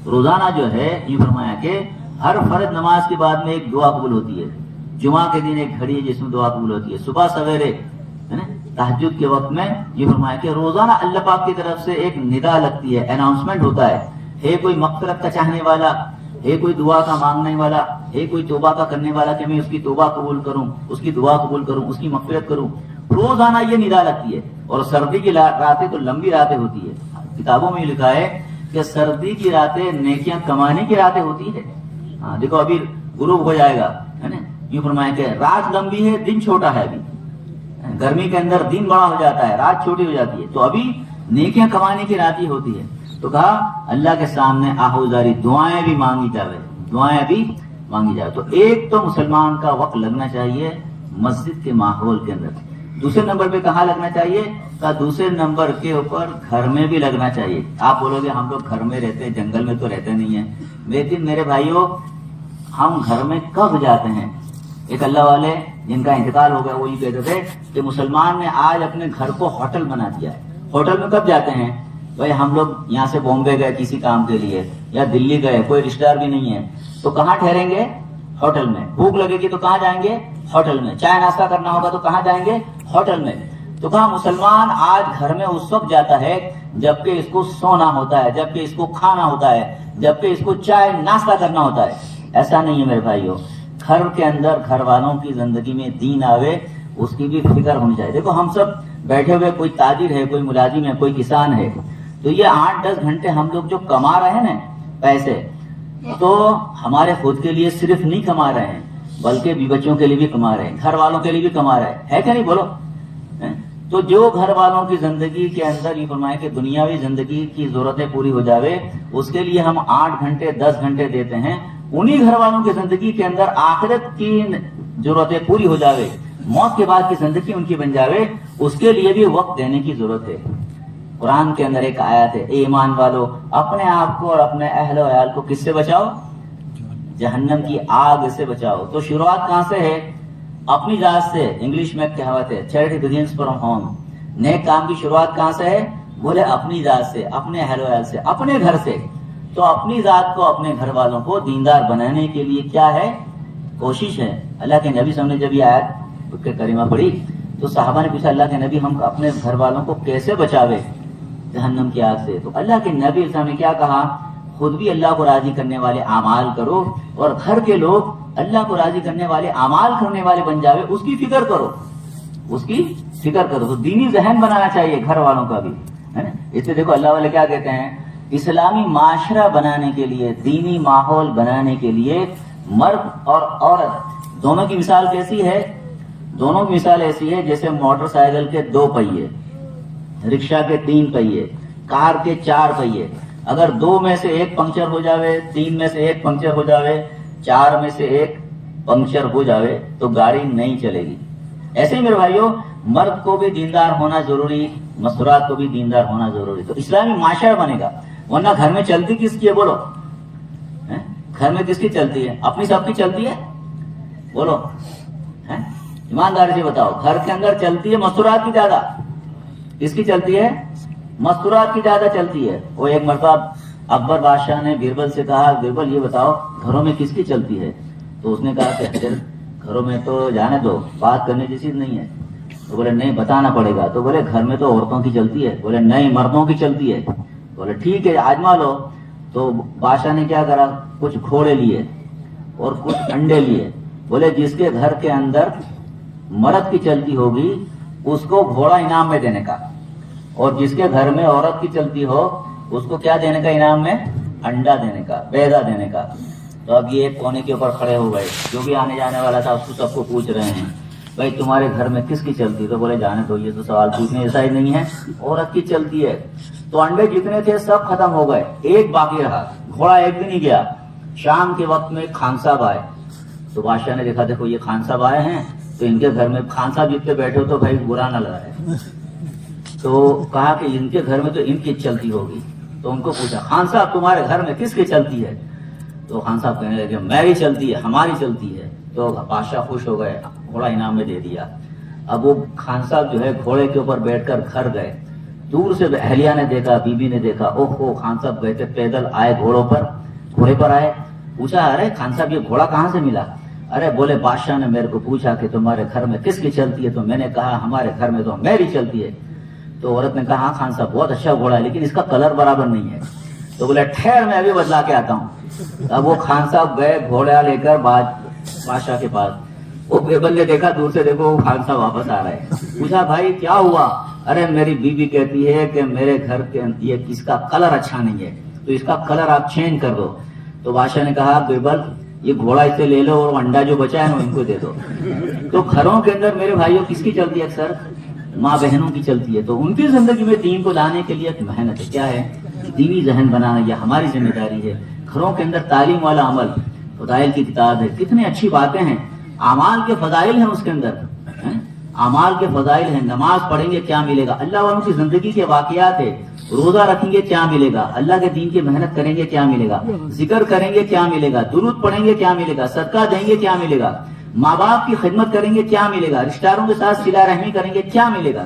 روزانہ جو ہے یوں فرمایا کہ ہر فرض نماز کے بعد میں ایک دعا قبول ہوتی ہے. جمعہ کے دن ایک گھڑی ہے جس میں دعا قبول ہوتی ہے. صبح سویرے تہجد کے وقت میں یہ فرمایا کہ روزانہ اللہ پاک کی طرف سے ایک ندا لگتی ہے، اناؤنسمنٹ ہوتا ہے کوئی مغفرت کا چاہنے والا، ہے کوئی دعا کا مانگنے والا، ہے کوئی توبہ کا کرنے والا کہ میں اس کی توبہ قبول کروں، اس کی دعا قبول کروں، اس کی مغفرت کروں. روزانہ یہ ندا لگتی ہے. اور سردی کی راتیں تو لمبی راتیں ہوتی ہے. کتابوں میں لکھا ہے کہ سردی کی راتیں نیکیاں کمانے کی راتیں ہوتی ہے. ہاں دیکھو ابھی غروب ہو جائے گا، ہے نا. یوں فرمایا کہ رات لمبی ہے، دن چھوٹا ہے. ابھی گرمی کے اندر دن بڑا ہو جاتا ہے، رات چھوٹی ہو جاتی ہے. تو ابھی نیکیاں کمانے کی رات ہی ہوتی ہے. تو کہا اللہ کے سامنے آہوزاری دعائیں بھی مانگی جاوے، دعائیں بھی مانگی جائے. تو ایک تو مسلمان کا وقت لگنا چاہیے مسجد کے ماحول کے اندر. دوسرے نمبر پہ کہاں لگنا چاہیے؟ کہا دوسرے نمبر کے اوپر گھر میں بھی لگنا چاہیے. آپ بولو گے ہم لوگ گھر میں رہتے ہیں، جنگل میں تو رہتے نہیں ہیں. لیکن میرے بھائیوں، ہم گھر میں کب جاتے ہیں؟ ایک اللہ والے جن کا انتقال ہو گیا وہ یہ کہتے تھے کہ مسلمان نے آج اپنے گھر کو ہوٹل بنا دیا ہے. ہوٹل میں کب جاتے ہیں؟ بھائی ہم لوگ یہاں سے بامبے گئے کسی کام کے لیے یا دلی گئے، کوئی رشتہ دار بھی نہیں ہے، تو کہاں ٹھہریں گے؟ ہوٹل میں. بھوک لگے گی تو کہاں جائیں گے؟ ہوٹل میں. چائے ناشتہ کرنا ہوگا تو کہاں جائیں گے؟ ہوٹل میں. تو کہا مسلمان آج گھر میں اس وقت جاتا ہے جبکہ اس کو سونا ہوتا ہے، جبکہ اس کو کھانا ہوتا ہے، جبکہ اس کو چائے ناشتہ کرنا ہوتا ہے. ایسا نہیں ہے میرے بھائیوں. گھر کے اندر گھر والوں کی زندگی میں دین آوے، اس کی بھی فکر ہونی چاہیے. دیکھو ہم سب بیٹھے ہوئے، کوئی تاجر ہے، کوئی ملازم ہے، کوئی کسان ہے، تو یہ 8-10 گھنٹے ہم لوگ جو کما رہے ہیں نا پیسے، تو ہمارے خود کے لیے صرف نہیں کما رہے ہیں بلکہ بھی بچوں کے لیے بھی کما رہے ہیں، گھر والوں کے لیے بھی کما رہے ہیں. ہے کہ نہیں؟ بولو. تو جو گھر والوں کی زندگی کے اندر یہ فرمائے کہ دنیاوی زندگی کی ضرورتیں پوری ہو جاوے، اس کے لیے ہم 8 گھنٹے 10 گھنٹے دیتے ہیں. انہی گھر والوں کی زندگی کے اندر آخرت کی ضرورتیں پوری ہو جاوے، موت کے بعد کی زندگی ان کی بن جاوے، اس کے لیے بھی وقت دینے کی ضرورت ہے. قرآن کے اندر ایک آیت ہے، اے ایمان والو اپنے آپ کو اور اپنے اہل و عیال کو کس سے بچاؤ؟ جہنم کی آگ سے بچاؤ. تو شروعات کہاں سے ہے؟ اپنی ذات سے. انگلش میں کہاوت ہے چیریٹی بگنز فرام ہوم. نیک کام کی شروعات کہاں سے ہے؟ بولے اپنی ذات سے، اپنے اہل و عیال سے، اپنے گھر سے. تو اپنی ذات کو، اپنے گھر والوں کو دیندار بنانے کے لیے کیا ہے؟ کوشش ہے. اللہ کے نبی صلی اللہ علیہ وسلم نے جب یہ آیت کریمہ پڑھی تو صحابہ نے پوچھا اللہ کے نبی ہم اپنے گھر والوں کو کیسے بچاوے جہنم کی آگ سے؟ تو اللہ کے نبی صلی اللہ علیہ وسلم نے کیا کہا؟ خود بھی اللہ کو راضی کرنے والے اعمال کرو اور گھر کے لوگ اللہ کو راضی کرنے والے اعمال کرنے والے بن جاوے، اس کی فکر کرو، اس کی فکر کرو. تو دینی ذہن بنانا چاہیے گھر والوں کا بھی، ہے نا. اس سے دیکھو اللہ والے کیا کہتے ہیں، اسلامی معاشرہ بنانے کے لیے، دینی ماحول بنانے کے لیے مرد اور عورت دونوں کی مثال کیسی ہے؟ دونوں کی مثال ایسی ہے جیسے موٹر سائیکل کے 2 پہیے، رکشا کے 3 پہیے، کار کے 4 پہیے. اگر 2 میں سے ایک پنکچر ہو جاوے، 3 میں سے ایک پنکچر ہو جاوے، 4 میں سے ایک پنکچر ہو جاوے تو گاڑی نہیں چلے گی. ایسے ہی میرے بھائیوں مرد کو بھی دیندار ہونا ضروری، مستورات کو بھی دیندار ہونا ضروری. تو اسلامی معاشرہ بنے گا. ورنہ گھر میں چلتی کس کی ہے؟ بولو. گھر میں کس کی چلتی ہے؟ اپنی سب کی چلتی ہے؟ بولو. ایمانداری سے بتاؤ. گھر کے اندر چلتی ہے مستورات کی زیادہ. کس کی چلتی ہے؟ مستورات کی زیادہ چلتی ہے. وہ ایک مرتبہ اکبر بادشاہ نے بیربل سے کہا بیربل یہ بتاؤ گھروں میں کس کی چلتی ہے؟ تو اس نے کہا کہ حضرت گھروں میں تو جانے دو، بات کرنے کی چیز نہیں ہے. تو بولے نہیں بتانا پڑے گا. تو بولے گھر میں تو عورتوں کی چلتی ہے. بولے نہیں مردوں کی چلتی ہے. بولے ٹھیک ہے آزما لو. تو بادشاہ نے کیا کرا، کچھ گھوڑے لیے اور کچھ انڈے لیے. بولے جس کے گھر کے اندر مرد کی چلتی ہوگی اس کو گھوڑا انعام میں دینے کا، اور جس کے گھر میں عورت کی چلتی ہو اس کو کیا دینے کا انعام میں، انڈا دینے کا، بیضا دینے کا. تو اب یہ ایک کونے کے اوپر کھڑے ہو گئے، جو بھی آنے جانے والا تھا اس کو سب کو پوچھ رہے ہیں بھائی تمہارے گھر میں کس کی چلتی؟ تو بولے جانے دو، یہ تو سوال پوچھنے ایسا ہی نہیں ہے، عورت کی چلتی ہے. تو انڈے جتنے تھے سب ختم ہو گئے، ایک باقی رہا. گھوڑا ایک دن ہی گیا. شام کے وقت میں خان صاحب آئے. تو بادشاہ نے دیکھا دیکھو یہ خان صاحب آئے ہیں، تو ان کے گھر میں خان صاحب جتنے بیٹھے ہو تو بھائی برا نہ لگا ہے. تو کہا کہ ان کے گھر میں تو ان کی چلتی ہوگی. تو ان کو پوچھا خان صاحب تمہارے گھر میں کس کی چلتی ہے؟ تو خان صاحب کہنے لگے میری چلتی ہے، ہماری چلتی ہے. تو بادشاہ خوش ہو گئے، گھوڑا انعام میں دے دیا. اب وہ خان صاحب جو ہے گھوڑے کے اوپر بیٹھ کر گھر گئے. دور سے اہلیہ نے دیکھا، بیوی نے دیکھا، اوہ خان صاحب گئے تھے پیدل، آئے گھوڑے پر آئے. پوچھا ارے خان صاحب یہ گھوڑا کہاں سے ملا؟ ارے بولے بادشاہ نے میرے کو پوچھا کہ تمہارے گھر میں کس کی چلتی ہے، تو میں نے کہا ہمارے گھر میں تو میری چلتی ہے. تو عورت نے کہا ہاں خان صاحب بہت اچھا گھوڑا ہے لیکن اس کا کلر برابر نہیں ہے. تو بولے ٹھہر میں ابھی بدلا کے آتا ہوں. اب وہ خان صاحب گئے گھوڑا لے کر بادشاہ کے پاس. وہ بیربل نے دیکھا دور سے، دیکھو خان صاحب واپس آ رہے. پوچھا بھائی کیا ہوا؟ ارے میری بیوی کہتی ہے کہ میرے گھر کے یہ اس کا کلر اچھا نہیں ہے، تو اس کا کلر آپ چینج کر دو. تو بادشاہ نے کہا بیربل یہ گھوڑا اسے لے لو اور انڈا جو بچا ہے نا ان کو دے دو. تو گھروں کے اندر میرے بھائیوں کس کی چلتی ہے؟ اکثر ماں بہنوں کی چلتی ہے. تو ان کی زندگی میں دین کو لانے کے لیے محنت ہے. کیا ہے؟ دینی ذہن بنانا، یہ ہماری ذمہ داری ہے. گھروں کے اندر تعلیم والا عمل، فضائل کی کتاب ہے، کتنی اچھی باتیں ہیں. اعمال کے فضائل ہیں اس کے اندر، اعمال کے فضائل ہیں. نماز پڑھیں گے کیا ملے گا، اللہ والوں کی زندگی کے واقعات ہے. روزہ رکھیں گے کیا ملے گا، اللہ کے دین کی محنت کریں گے کیا ملے گا، ذکر کریں گے کیا ملے گا، درود پڑھیں گے کیا ملے گا، صدقہ دیں گے کیا ملے گا، ماں باپ کی خدمت کریں گے کیا ملے گا، رشتہ داروں کے ساتھ صلہ رحمی کریں گے کیا ملے گا.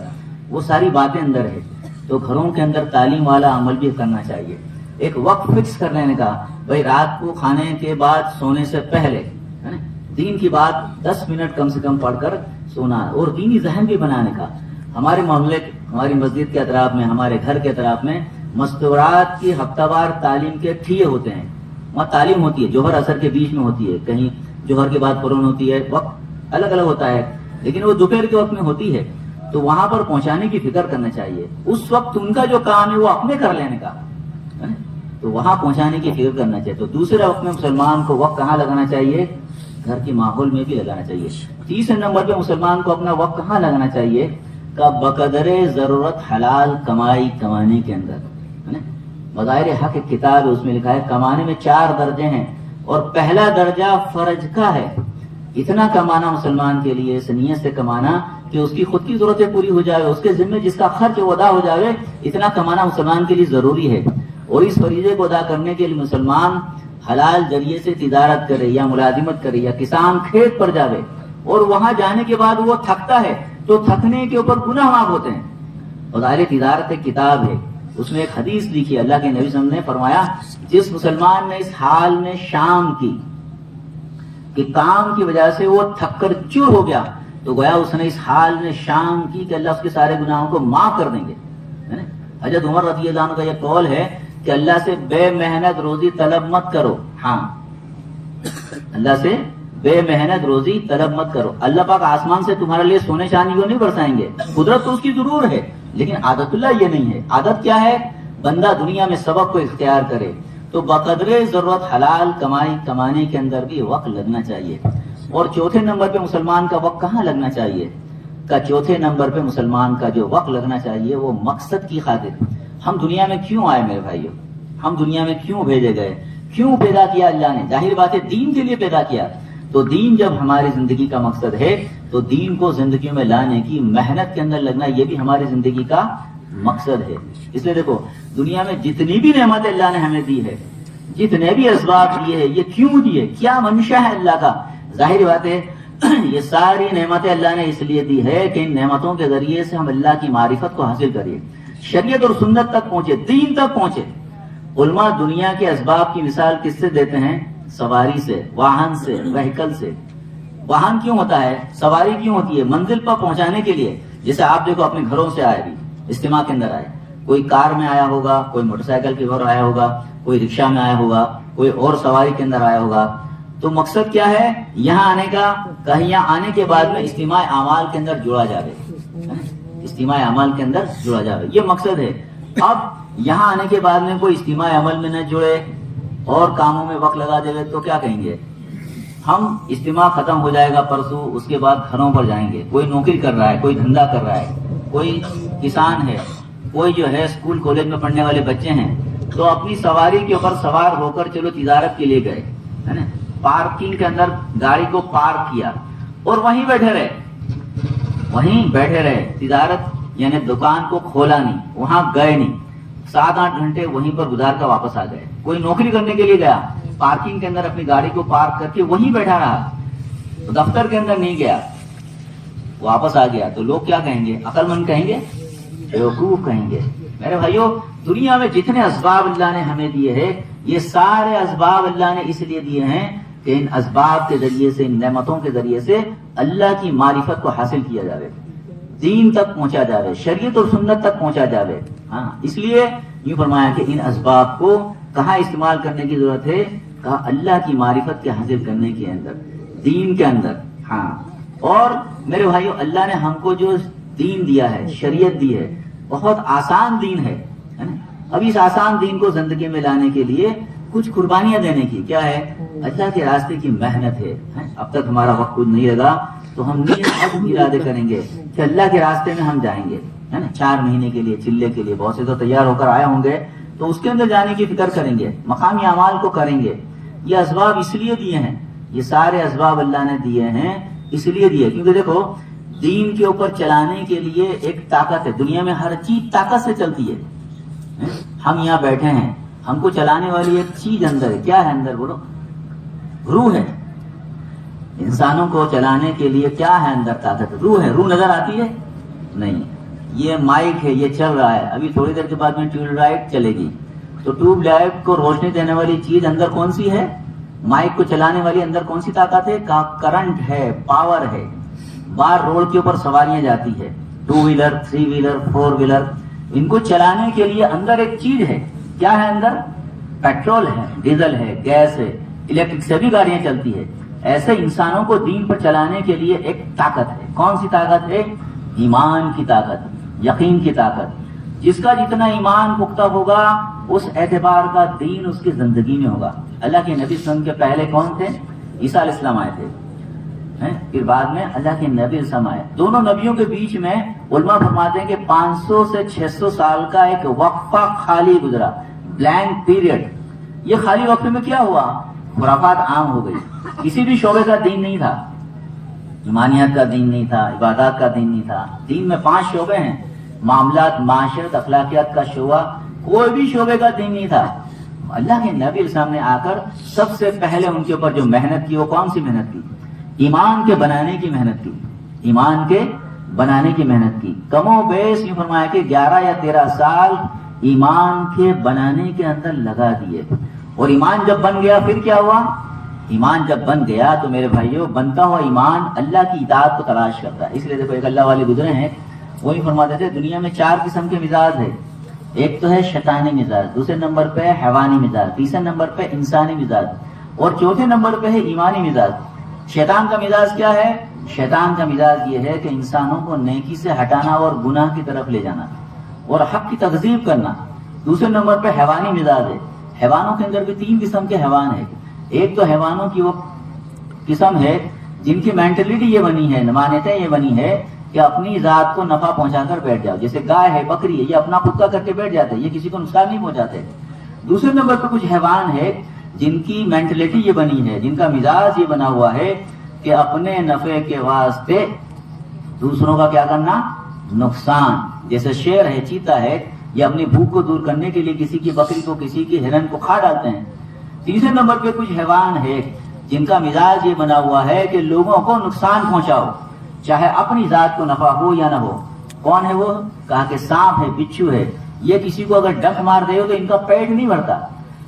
وہ ساری باتیں اندر ہے. تو گھروں کے اندر تعلیم والا عمل بھی کرنا چاہیے. ایک وقت فکس کر لینے کا، بھائی رات کو کھانے کے بعد سونے سے پہلے دین کی بات 10 منٹ کم سے کم پڑھ کر سونا، اور دینی ذہن بھی بنانے کا. ہمارے محلے، ہماری مسجد کے اطراف میں، ہمارے گھر کے اطراف میں مستورات کی ہفتہ وار تعلیم کے ٹھیے ہوتے ہیں. وہاں تعلیم ہوتی ہے، جوہر اثر کے بیچ میں ہوتی ہے، کہیں جوہر کے بعد قرآن ہوتی ہے، وقت الگ الگ ہوتا ہے، لیکن وہ دوپہر کے وقت میں ہوتی ہے. تو وہاں پر پہنچانے کی فکر کرنا چاہیے. اس وقت ان کا جو کام ہے وہ اپنے کر لینے کا، تو وہاں پہنچانے کی فکر کرنا چاہیے. تو دوسرے وقت میں مسلمان کو وقت کہاں لگانا چاہیے؟ گھر کے ماحول میں بھی لگانا چاہیے. تیسرے نمبر پہ مسلمان کو اپنا وقت کہاں لگانا چاہیے؟ کہ بقدر ضرورت حلال کمائی کمانے کے اندر. مظاہر حق ایک کتاب ہے، اس میں لکھا ہے کمانے میں 4 درجے ہیں، اور پہلا درجہ فرض کا ہے. اتنا کمانا مسلمان کے لیے، اس نیت سے کمانا کہ اس کی خود کی ضرورتیں پوری ہو جائے، اس کے ذمہ جس کا خرچ وہ ادا ہو جائے، اتنا کمانا مسلمان کے لیے ضروری ہے. اور اس فریضے کو ادا کرنے کے لیے مسلمان حلال ذریعے سے تجارت کرے یا ملازمت کرے یا کسان کھیت پر جاوے، اور وہاں جانے کے بعد وہ تھکتا ہے تو تھکنے کے اوپر گناہ معاف ہوتے ہیں. فضائل تجارت ایک کتاب ہے، اس میں ایک حدیث لکھی. اللہ کے نبی صلی اللہ علیہ وسلم نے فرمایا جس مسلمان نے اس حال میں شام کی کہ کام کی وجہ سے وہ تھک کر چور ہو گیا، تو گویا اس نے اس حال میں شام کی کہ اللہ اس کے سارے گناہوں کو معاف کر دیں گے. حضرت عمر رضی اللہ عنہ کا یہ قول ہے کہ اللہ سے بے محنت روزی طلب مت کرو. ہاں، اللہ سے بے محنت روزی طلب مت کرو. اللہ پاک آسمان سے تمہارے لیے سونے چاندی کو نہیں برسائیں گے، قدرت تو اس کی ضرور ہے، لیکن عادت اللہ یہ نہیں ہے. عادت کیا ہے؟ بندہ دنیا میں سبق کو اختیار کرے. تو بقدر ضرورت حلال کمائی کمانے کے اندر بھی وقت لگنا چاہیے. اور چوتھے نمبر پہ مسلمان کا وقت کہاں لگنا چاہیے؟ چوتھے نمبر پہ مسلمان کا جو وقت لگنا چاہیے وہ مقصد کی خاطر. ہم دنیا میں کیوں آئے میرے بھائیوں؟ ہم دنیا میں کیوں بھیجے گئے؟ کیوں پیدا کیا اللہ نے؟ ظاہر بات ہے دین کے لیے پیدا کیا. تو دین جب ہماری زندگی کا مقصد ہے تو دین کو زندگی میں لانے کی محنت کے اندر لگنا یہ بھی ہماری زندگی کا مقصد ہے. اس لیے دیکھو دنیا میں جتنی بھی نعمت اللہ نے ہمیں دی ہے، جتنے بھی اسباب دیے ہیں، یہ کیوں دیے؟ کیا منشا ہے اللہ کا؟ ظاہر بات ہے یہ ساری نعمتیں اللہ نے اس لیے دی ہے کہ ان نعمتوں کے ذریعے سے ہم اللہ کی معرفت کو حاصل کریے، شریعت اور سنت تک پہنچے، دین تک پہنچے. علماء دنیا کے اسباب کی مثال کس سے دیتے ہیں؟ سواری سے، واہن سے، وہیکل سے۔ واہن کیوں ہوتا ہے، سواری کیوں ہوتی ہے؟ منزل پر پہنچانے کے لیے۔ جیسے آپ دیکھو اپنے گھروں سے آئے بھی اجتماع کے اندر آئے، کوئی کار میں آیا ہوگا، کوئی موٹر سائیکل کے اوپر آیا ہوگا، کوئی رکشہ میں آیا ہوگا، کوئی اور سواری کے اندر آیا ہوگا۔ تو مقصد کیا ہے یہاں آنے کا؟ کہیں یہاں آنے کے بعد میں اجتماع اعمال کے اندر جڑا جاوے، اجتماع عمل کے اندر جڑا جاوے، یہ مقصد ہے۔ اب یہاں آنے کے بعد میں کوئی اجتماع عمل میں نہ جڑے اور کاموں میں وقت لگا دے تو کیا کہیں گے؟ ہم اجتماع ختم ہو جائے گا پرسوں، اس کے بعد گھروں پر جائیں گے، کوئی نوکری کر رہا ہے، کوئی دھندا کر رہا ہے، کوئی کسان ہے، کوئی جو ہے اسکول کالج میں پڑھنے والے بچے ہیں، تو اپنی سواری کے اوپر سوار ہو کر چلو تجارت کے لیے گئے، ہے نا، پارکنگ کے اندر گاڑی کو پارک کیا اور وہیں بیٹھے رہے، تجارت یعنی دکان کو کھولا نہیں، وہاں گئے نہیں، 7-8 گھنٹے وہیں پر گزار کر واپس آ گئے۔ کوئی نوکری کرنے کے لیے گیا، پارکنگ کے اندر اپنی گاڑی کو پارک کر کے وہیں بیٹھا رہا، دفتر کے اندر نہیں گیا، واپس آ گیا، تو لوگ کیا کہیں گے؟ عقل مند کہیں گے؟ بیوقوف کہیں گے؟ میرے بھائیو، دنیا میں جتنے اسباب اللہ نے ہمیں دیے ہیں، یہ سارے اسباب اللہ نے اس لیے دیے ہیں کہ ان اسباب کے ذریعے سے، ان نعمتوں کے ذریعے سے اللہ کی معرفت کو حاصل کیا جائے، دین تک پہنچا جائے، شریعت اور سنت تک پہنچا جائے۔ ہاں، اس لیے یوں فرمایا کہ ان اسباب کو کہاں استعمال کرنے کی ضرورت ہے؟ کہا اللہ کی معرفت کے حاصل کرنے کے اندر، دین کے اندر۔ ہاں، اور میرے بھائیو، اللہ نے ہم کو جو دین دیا ہے، شریعت دی ہے، بہت آسان دین ہے۔ اب اس آسان دین کو زندگی میں لانے کے لیے کچھ قربانیاں دینے کی، کیا ہے؟ اللہ کے راستے کی محنت ہے۔ اب تک ہمارا وقت کچھ نہیں لگا تو ہم اب ارادے کریں گے کہ اللہ کے راستے میں ہم جائیں گے، ہے نا، 4 مہینے کے لیے، چلے کے لیے۔ بہت سے تو تیار ہو کر آئے ہوں گے، تو اس کے اندر جانے کی فکر کریں گے، مقامی اعمال کو کریں گے۔ یہ اسباب اس لیے دیے ہیں، یہ سارے اسباب اللہ نے دیے ہیں اس لیے دیے کیونکہ دیکھو، دین کے اوپر چلانے کے لیے ایک طاقت ہے۔ دنیا میں ہر چیز طاقت سے چلتی ہے۔ ہم یہاں بیٹھے ہیں، ہم کو چلانے والی ایک چیز اندر ہے، کیا ہے اندر؟ بولو، روح ہے۔ انسانوں کو چلانے کے لیے کیا ہے اندر؟ طاقت، روح ہے۔ روح نظر آتی ہے؟ نہیں۔ یہ مائک ہے، یہ چل رہا ہے، ابھی تھوڑی دیر کے بعد میں ٹیوب لائٹ چلے گی، تو ٹیوب لائٹ کو روشنی دینے والی چیز اندر کون سی ہے؟ مائک کو چلانے والی اندر کون سی طاقت ہے؟ کرنٹ ہے، پاور ہے۔ باہر روڈ کے اوپر سواریاں جاتی ہے، 2 ویلر، 3 ویلر، 4 ویلر، ان کو چلانے کے لیے اندر ایک چیز ہے۔ کیا ہے اندر؟ پیٹرول ہے، ڈیزل ہے، گیس ہے، الیکٹرک سے بھی گاڑیاں چلتی ہے۔ ایسے انسانوں کو دین پر چلانے کے لیے ایک طاقت ہے۔ کون سی طاقت ہے؟ ایمان کی طاقت، یقین کی طاقت۔ جس کا جتنا ایمان پختہ ہوگا، اس اعتبار کا دین اس کی زندگی میں ہوگا۔ اللہ کے نبی صلی اللہ علیہ وسلم کے پہلے کون تھے؟ عیسیٰ علیہ السلام آئے تھے، پھر بعد میں اللہ کے نبی علیہ السلام آئے۔ دونوں نبیوں کے بیچ میں علماء فرماتے ہیں کہ 500 سے 600 سال کا ایک وقفہ خالی گزرا، بلینک پیریڈ۔ یہ خالی وقفے میں کیا ہوا؟ خرافات عام ہو گئی، کسی بھی شعبے کا دین نہیں تھا، ایمانیات کا دین نہیں تھا، عبادات کا دین نہیں تھا۔ دین میں 5 شعبے ہیں، معاملات، معاشرت، اخلاقیات کا شعبہ، کوئی بھی شعبے کا دین نہیں تھا۔ اللہ کے نبی علیہ السلام نے آ کر سب سے پہلے ان کے اوپر جو محنت کی، وہ کون سی محنت کی؟ ایمان کے بنانے کی محنت کی، ایمان کے بنانے کی محنت کی۔ کم و بیش یہ فرمایا کہ 11 یا 13 سال ایمان کے بنانے کے اندر لگا دیے، اور ایمان جب بن گیا پھر کیا ہوا؟ ایمان جب بن گیا تو میرے بھائیوں، بنتا ہوا ایمان اللہ کی اطاعت کو تلاش کرتا ہے۔ اس لیے دیکھو، ایک اللہ والے گزرے ہیں، وہی فرماتے تھے دنیا میں 4 قسم کے مزاج ہے۔ ایک تو ہے شیطانی مزاج، دوسرے نمبر پہ ہے حیوانی مزاج، تیسرے نمبر پہ انسانی مزاج، اور چوتھے نمبر پہ ہے ایمانی مزاج۔ شیطان کا مزاج کیا ہے؟ شیطان کا مزاج یہ ہے کہ انسانوں کو نیکی سے ہٹانا اور گناہ کی طرف لے جانا اور حق کی تکذیب کرنا۔ دوسرے نمبر پہ حیوانی مزاج ہے۔ حیوانوں کے اندر بھی 3 قسم کے حیوان ہیں۔ ایک تو حیوانوں کی وہ قسم ہے جن کی مینٹلٹی یہ بنی ہے، مانیتیں یہ بنی ہے کہ اپنی ذات کو نفع پہنچا کر بیٹھ جاؤ، جیسے گائے ہے، بکری ہے، یہ اپنا خود کا کر کے بیٹھ جاتے ہیں، یہ کسی کو نقصان نہیں پہنچاتے۔ دوسرے نمبر پہ کچھ حیوان ہے جن کی مینٹلٹی یہ بنی ہے، جن کا مزاج یہ بنا ہوا ہے کہ اپنے نفع کے واسطے دوسروں کا کیا کرنا؟ نقصان۔ جیسے شیر ہے، چیتا ہے، یہ اپنی بھوک کو دور کرنے کے لیے کسی کی بکری کو، کسی کی ہرن کو کھا ڈالتے ہیں۔ تیسرے نمبر پہ کچھ حیوان ہے جن کا مزاج یہ بنا ہوا ہے کہ لوگوں کو نقصان پہنچاؤ، چاہے اپنی ذات کو نفع ہو یا نہ ہو۔ کون ہے وہ؟ کہا کہ سانپ ہے، بچھو ہے، یہ کسی کو اگر ڈنک مار دے ہو تو ان کا پیٹ نہیں بھرتا۔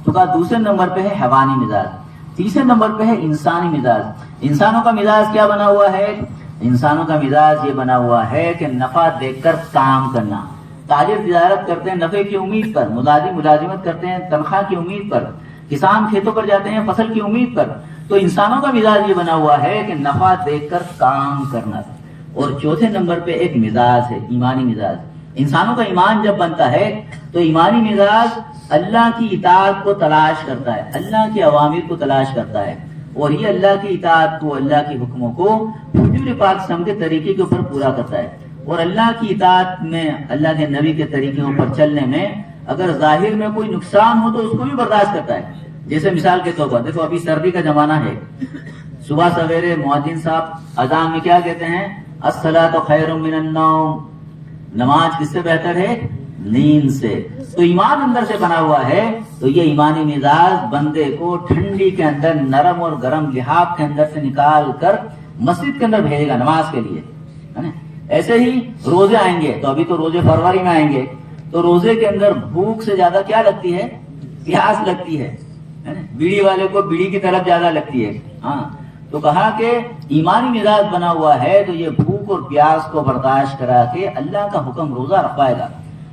تو کہا دوسرے نمبر پہ ہے حیوانی مزاج، تیسرے نمبر پہ ہے انسانی مزاج. انسانوں کا مزاج کیا بنا ہوا ہے؟ انسانوں کا مزاج یہ بنا ہوا ہے کہ نفع دیکھ کر کام کرنا. تاجر تجارت کرتے ہیں نفع کی امید پر، ملازم ملازمت کرتے ہیں تنخواہ کی امید پر، کسان کھیتوں پر جاتے ہیں فصل کی امید پر. تو انسانوں کا مزاج یہ بنا ہوا ہے کہ نفع دیکھ کر کام کرنا. اور چوتھے نمبر پہ ایک مزاج ہے ایمانی مزاج. انسانوں کا ایمان جب بنتا ہے تو ایمانی مزاج اللہ کی اطاعت کو تلاش کرتا ہے، اللہ کے اوامر کو تلاش کرتا ہے، اور یہ اللہ کی اطاعت کو، اللہ کے حکموں کو حضور پاک صلی اللہ علیہ وسلم کے طریقے کے اوپر پورا کرتا ہے. اور اللہ کی اطاعت میں، اللہ کے نبی کے طریقے پر چلنے میں اگر ظاہر میں کوئی نقصان ہو تو اس کو بھی برداشت کرتا ہے. جیسے مثال کے طور پر دیکھو، ابھی سردی کا زمانہ ہے، صبح سویرے مؤذن صاحب اذان میں کیا کہتے ہیں؟ الصلاۃ خیر من النوم، نماز کس سے بہتر ہے؟ نیند سے. تو ایمان اندر سے بنا ہوا ہے تو یہ ایمانی مزاج بندے کو ٹھنڈی کے اندر نرم اور گرم لحاف کے اندر سے نکال کر مسجد کے اندر بھیجے گا نماز کے لیے. ایسے ہی روزے آئیں گے، تو ابھی تو روزے فروری میں آئیں گے، تو روزے کے اندر بھوک سے زیادہ کیا لگتی ہے؟ پیاس لگتی ہے. بیڑی والے کو بیڑی کی طرف زیادہ لگتی ہے. ہاں، تو کہا کہ ایمانی مزاج بنا ہوا ہے تو یہ بھوک اور پیاس کو برداشت کرا کے اللہ کا حکم روزہ رکھوائے گا.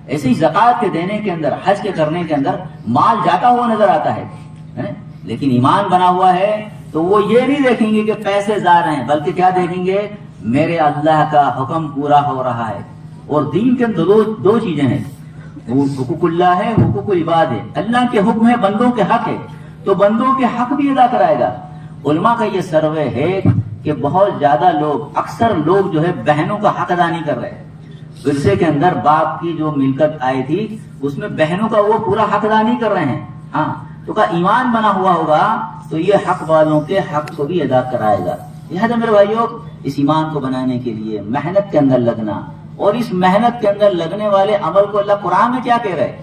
ایسے ہی زکوٰۃ کے دینے کے اندر، حج کے کرنے کے اندر مال جاتا ہوا نظر آتا ہے، لیکن ایمان بنا ہوا ہے تو وہ یہ نہیں دیکھیں گے کہ پیسے ضائع ہیں، بلکہ کیا دیکھیں گے؟ میرے اللہ کا حکم پورا ہو رہا ہے. اور دین کے اندر دو چیزیں ہیں، حقوق اللہ ہے، حقوق العباد ہے. اللہ کے حکم ہے، بندوں کے حق ہے، تو بندوں کے حق بھی ادا کرائے گا. علماء کا یہ سروے ہے کہ بہت زیادہ لوگ، اکثر لوگ جو ہے بہنوں کا حق ادا نہیں کر رہے. ورثے کے اندر باپ کی جو ملکت آئی تھی اس میں بہنوں کا وہ پورا حق ادا نہیں کر رہے ہیں. ہاں، تو کا ایمان بنا ہوا ہوگا تو یہ حق والوں کے حق کو بھی ادا کرائے گا. لہٰذا میرے بھائیوں، اس ایمان کو بنانے کے لیے محنت کے اندر لگنا، اور اس محنت کے اندر لگنے والے عمل کو اللہ قرآن میں کیا کہہ رہے؟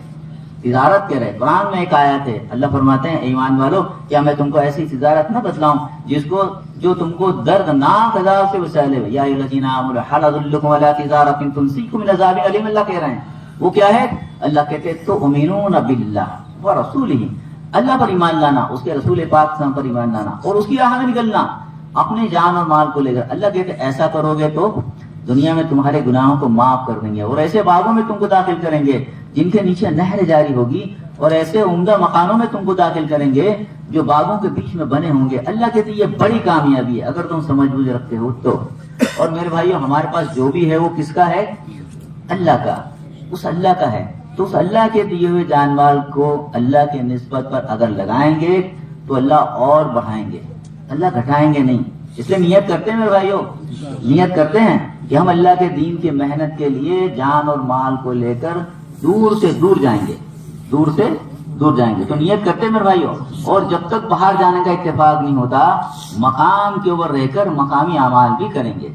تجارت کہہ رہے. قرآن میں ایک آیت ہے، اللہ فرماتے ہیں، ایمان والو، کیا میں تم کو ایسی تجارت نہ بتلاؤں جو تم کو دردناک عذاب سے بچا لے؟ یا ایھا الذین آمنوا ھل ادلکم علی تجارۃ تنجیکم من عذاب الیم. اللہ کہہ رہے ہیں، وہ کیا ہے؟ اللہ کہتے ہیں تؤمنون باللہ ورسولہ، اللہ پر ایمان لانا، اس کے رسول پاک صلی اللہ علیہ وسلم پر ایمان لانا، اور اس کی راہ میں نکلنا اپنی جان اور مال کو لے کر. اللہ کہتے ہیں ایسا کرو گے تو دنیا میں تمہارے گناہوں کو معاف کر دیں گے، اور ایسے باغوں میں تم کو داخل کریں گے جن کے نیچے نہر جاری ہوگی، اور ایسے عمدہ مکانوں میں تم کو داخل کریں گے جو باغوں کے بیچ میں بنے ہوں گے. اللہ کہتے ہیں یہ بڑی کامیابی ہے اگر تم سمجھ بوجھ رکھتے ہو تو. اور میرے بھائیو، ہمارے پاس جو بھی ہے وہ کس کا ہے؟ اللہ کا. اس اللہ کا ہے، تو اس اللہ کے دیے ہوئے جان مال کو اللہ کے نسبت پر اگر لگائیں گے تو اللہ اور بڑھائیں گے، اللہ گھٹائیں گے نہیں. اس لیے نیت کرتے ہیں میرے بھائیو، نیت کرتے ہیں کہ ہم اللہ کے دین کی محنت کے لیے جان اور مال کو لے کر دور سے دور جائیں گے، دور سے دور جائیں گے. تو نیت کرتے ہیں میرے بھائیو. اور جب تک باہر جانے کا اتفاق نہیں ہوتا، مقام کے اوپر رہ کر مقامی اعمال بھی کریں گے.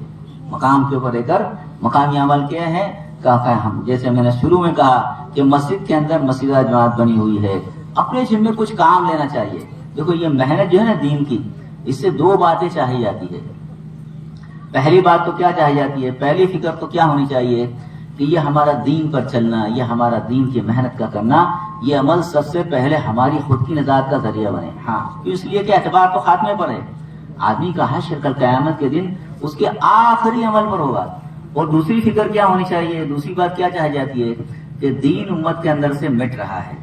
مقام کے اوپر رہ کر مقامی عمل کیا ہے؟ کہا ہم، جیسے میں نے شروع میں کہا کہ مسجد کے اندر مسجدہ جماعت بنی ہوئی ہے، اپنے ذمہ کچھ کام لینا چاہیے. دیکھو یہ محنت جو ہے نا دین کی، اس سے دو باتیں چاہی جاتی ہے. پہلی بات تو کیا چاہی جاتی ہے؟ پہلی فکر تو کیا ہونی چاہیے کہ یہ ہمارا دین پر چلنا، یہ ہمارا دین کی محنت کا کرنا، یہ عمل سب سے پہلے ہماری خود کی نجات کا ذریعہ بنے. ہاں، اس لیے کہ اعتبار تو خاتمے پر ہے. آدمی کا حشر کل قیامت کے دن اس کے آخری عمل پر ہوگا. اور دوسری فکر کیا ہونی چاہیے؟ دوسری بات کیا چاہی جاتی ہے کہ دین امت کے اندر سے مٹ رہا ہے،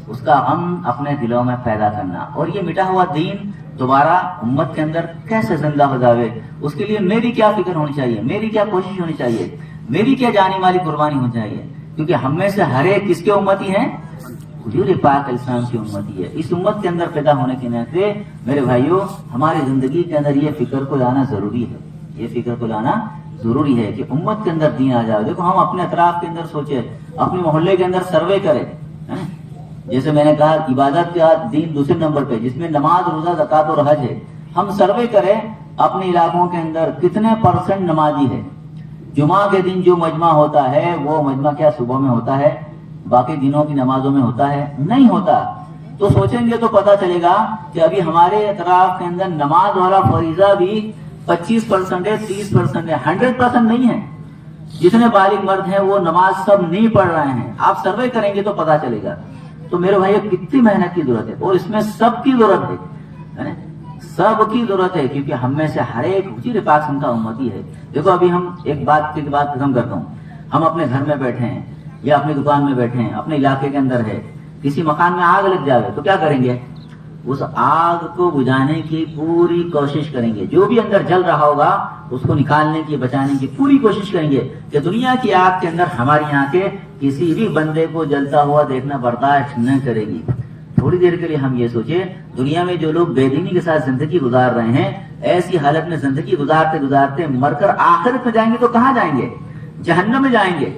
اس کا غم اپنے دلوں میں پیدا کرنا، اور یہ مٹا ہوا دین دوبارہ امت کے اندر کیسے زندہ ہو جاوے، اس کے لیے میری کیا فکر ہونی چاہیے، میری کیا کوشش ہونی چاہیے، میری کیا جانی والی قربانی ہونی چاہیے. کیونکہ ہم میں سے ہر ایک کس کے امتی ہیں؟ حضور پاک علیہ السلام کی امتی ہے. اس امت کے اندر پیدا ہونے کے ناطے میرے بھائیوں، ہماری زندگی کے اندر یہ فکر کو لانا ضروری ہے. یہ فکر کو لانا ضروری ہے کہ امت کے اندر دین آ جائے. دیکھو ہم اپنے اطراف کے اندر سوچے، اپنے محلے کے اندر سروے کریں. جیسے میں نے کہا عبادت کا دین دوسرے نمبر پہ، جس میں نماز، روزہ، زکوٰۃ اور حج ہے. ہم سروے کریں اپنے علاقوں کے اندر کتنے % نمازی ہے. جمعہ کے دن جو مجمع ہوتا ہے وہ مجمع کیا صبح میں ہوتا ہے؟ باقی دنوں کی نمازوں میں ہوتا ہے؟ نہیں ہوتا. تو سوچیں گے تو پتا چلے گا کہ ابھی ہمارے اطراف کے اندر نماز والا فریضہ بھی 25% ہے، 30% ہے، 100% نہیں ہے. جتنے بالغ مرد ہیں وہ نماز سب نہیں پڑھ رہے ہیں. آپ سروے کریں گے تو پتا چلے گا. تو میرے بھائی کتنی محنت کی ضرورت ہے، اور اس میں سب کی ضرورت ہے. ہے نا؟ سب کی ضرورت ہے، کیونکہ ہم میں سے ہر ایک حضور پاک کا امتی ہے۔ دیکھو ابھی ہم ایک بات ختم کرتا ہوں، ہم اپنے گھر میں بیٹھے ہیں یا اپنی دکان میں بیٹھے ہیں، اپنے علاقے کے اندر ہے، کسی مکان میں آگ لگ جائے تو کیا کریں گے؟ اس آگ کو بجھانے کی پوری کوشش کریں گے، جو بھی اندر جل رہا ہوگا اس کو نکالنے کی، بچانے کی پوری کوشش کریں گے کہ دنیا کی آگ کے اندر ہماری یہاں کے کسی بھی بندے کو جلتا ہوا دیکھنا برداشت نہ کرے گی۔ تھوڑی دیر کے لیے ہم یہ سوچیں، دنیا میں جو لوگ بے دینی کے ساتھ زندگی گزار رہے ہیں، ایسی حالت میں زندگی گزارتے گزارتے مر کر آخرت میں جائیں گے تو کہاں جائیں گے؟ جہنم میں جائیں گے،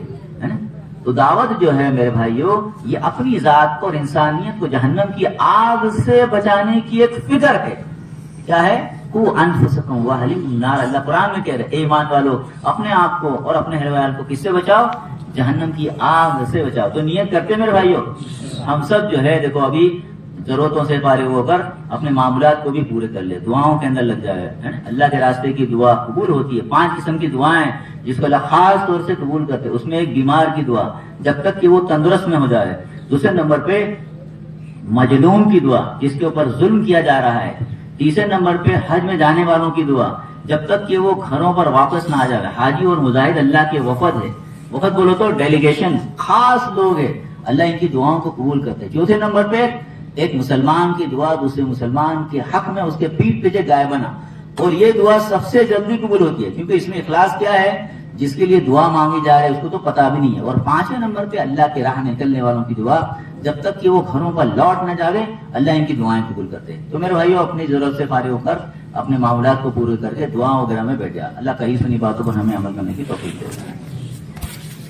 ہے نا؟ تو دعوت جو ہے میرے بھائیوں، یہ اپنی ذات کو اور انسانیت کو جہنم کی آگ سے بچانے کی ایک فکر ہے۔ کیا ہے؟ کو انفسکم واہلیکم النار، اللہ قرآن میں کہہ رہے اے ایمان والو، اپنے آپ کو اور اپنے اہل ویال کو کس سے بچاؤ؟ جہنم کی آگ سے بچاؤ۔ تو نیت کرتے میرے بھائیوں، ہم سب جو ہے دیکھو ابھی ضرورتوں سے فارغ ہو کر اپنے معاملات کو بھی پورے کر لے، دعاؤں کے اندر لگ جائے، ہے نا؟ اللہ کے راستے کی دعا قبول ہوتی ہے۔ 5 قسم کی دعائیں جس کو اللہ خاص طور سے قبول کرتے، اس میں ایک بیمار کی دعا جب تک کہ وہ تندرست نہ ہو جائے، دوسرے نمبر پہ مظلوم کی دعا جس کے اوپر ظلم کیا جا رہا ہے، تیسرے نمبر پہ حج میں جانے والوں کی دعا جب تک کہ وہ گھروں پر واپس نہ آ جائے۔ حاجی اور مجاہد اللہ کے وفد ہے، وفد بولو تو ڈیلیگیشن، خاص لوگ ہیں، اللہ ان کی دعاؤں کو قبول کرتے۔ چوتھے نمبر پہ ایک مسلمان کی دعا دوسرے مسلمان کے حق میں اس کے پیٹ پیچھے گائے بنا، اور یہ دعا سب سے جلدی قبول ہوتی ہے کیونکہ اس میں اخلاص کیا ہے؟ جس کے لیے دعا مانگی جا رہی ہے اس کو تو پتا بھی نہیں ہے۔ اور 5ویں نمبر پہ اللہ کے راہ نکلنے والوں کی دعا جب تک کہ وہ گھروں پر لوٹ نہ جاوے، اللہ ان کی دعائیں قبول کرتے ہیں۔ تو میرے بھائیو، اپنی ضرورت سے فارغ ہو کر اپنے معاملات کو پورے کر کے دعا وغیرہ میں بیٹھ جا۔ اللہ کہیں سنی باتوں پر ہمیں عمل کرنے کی توفیق دے۔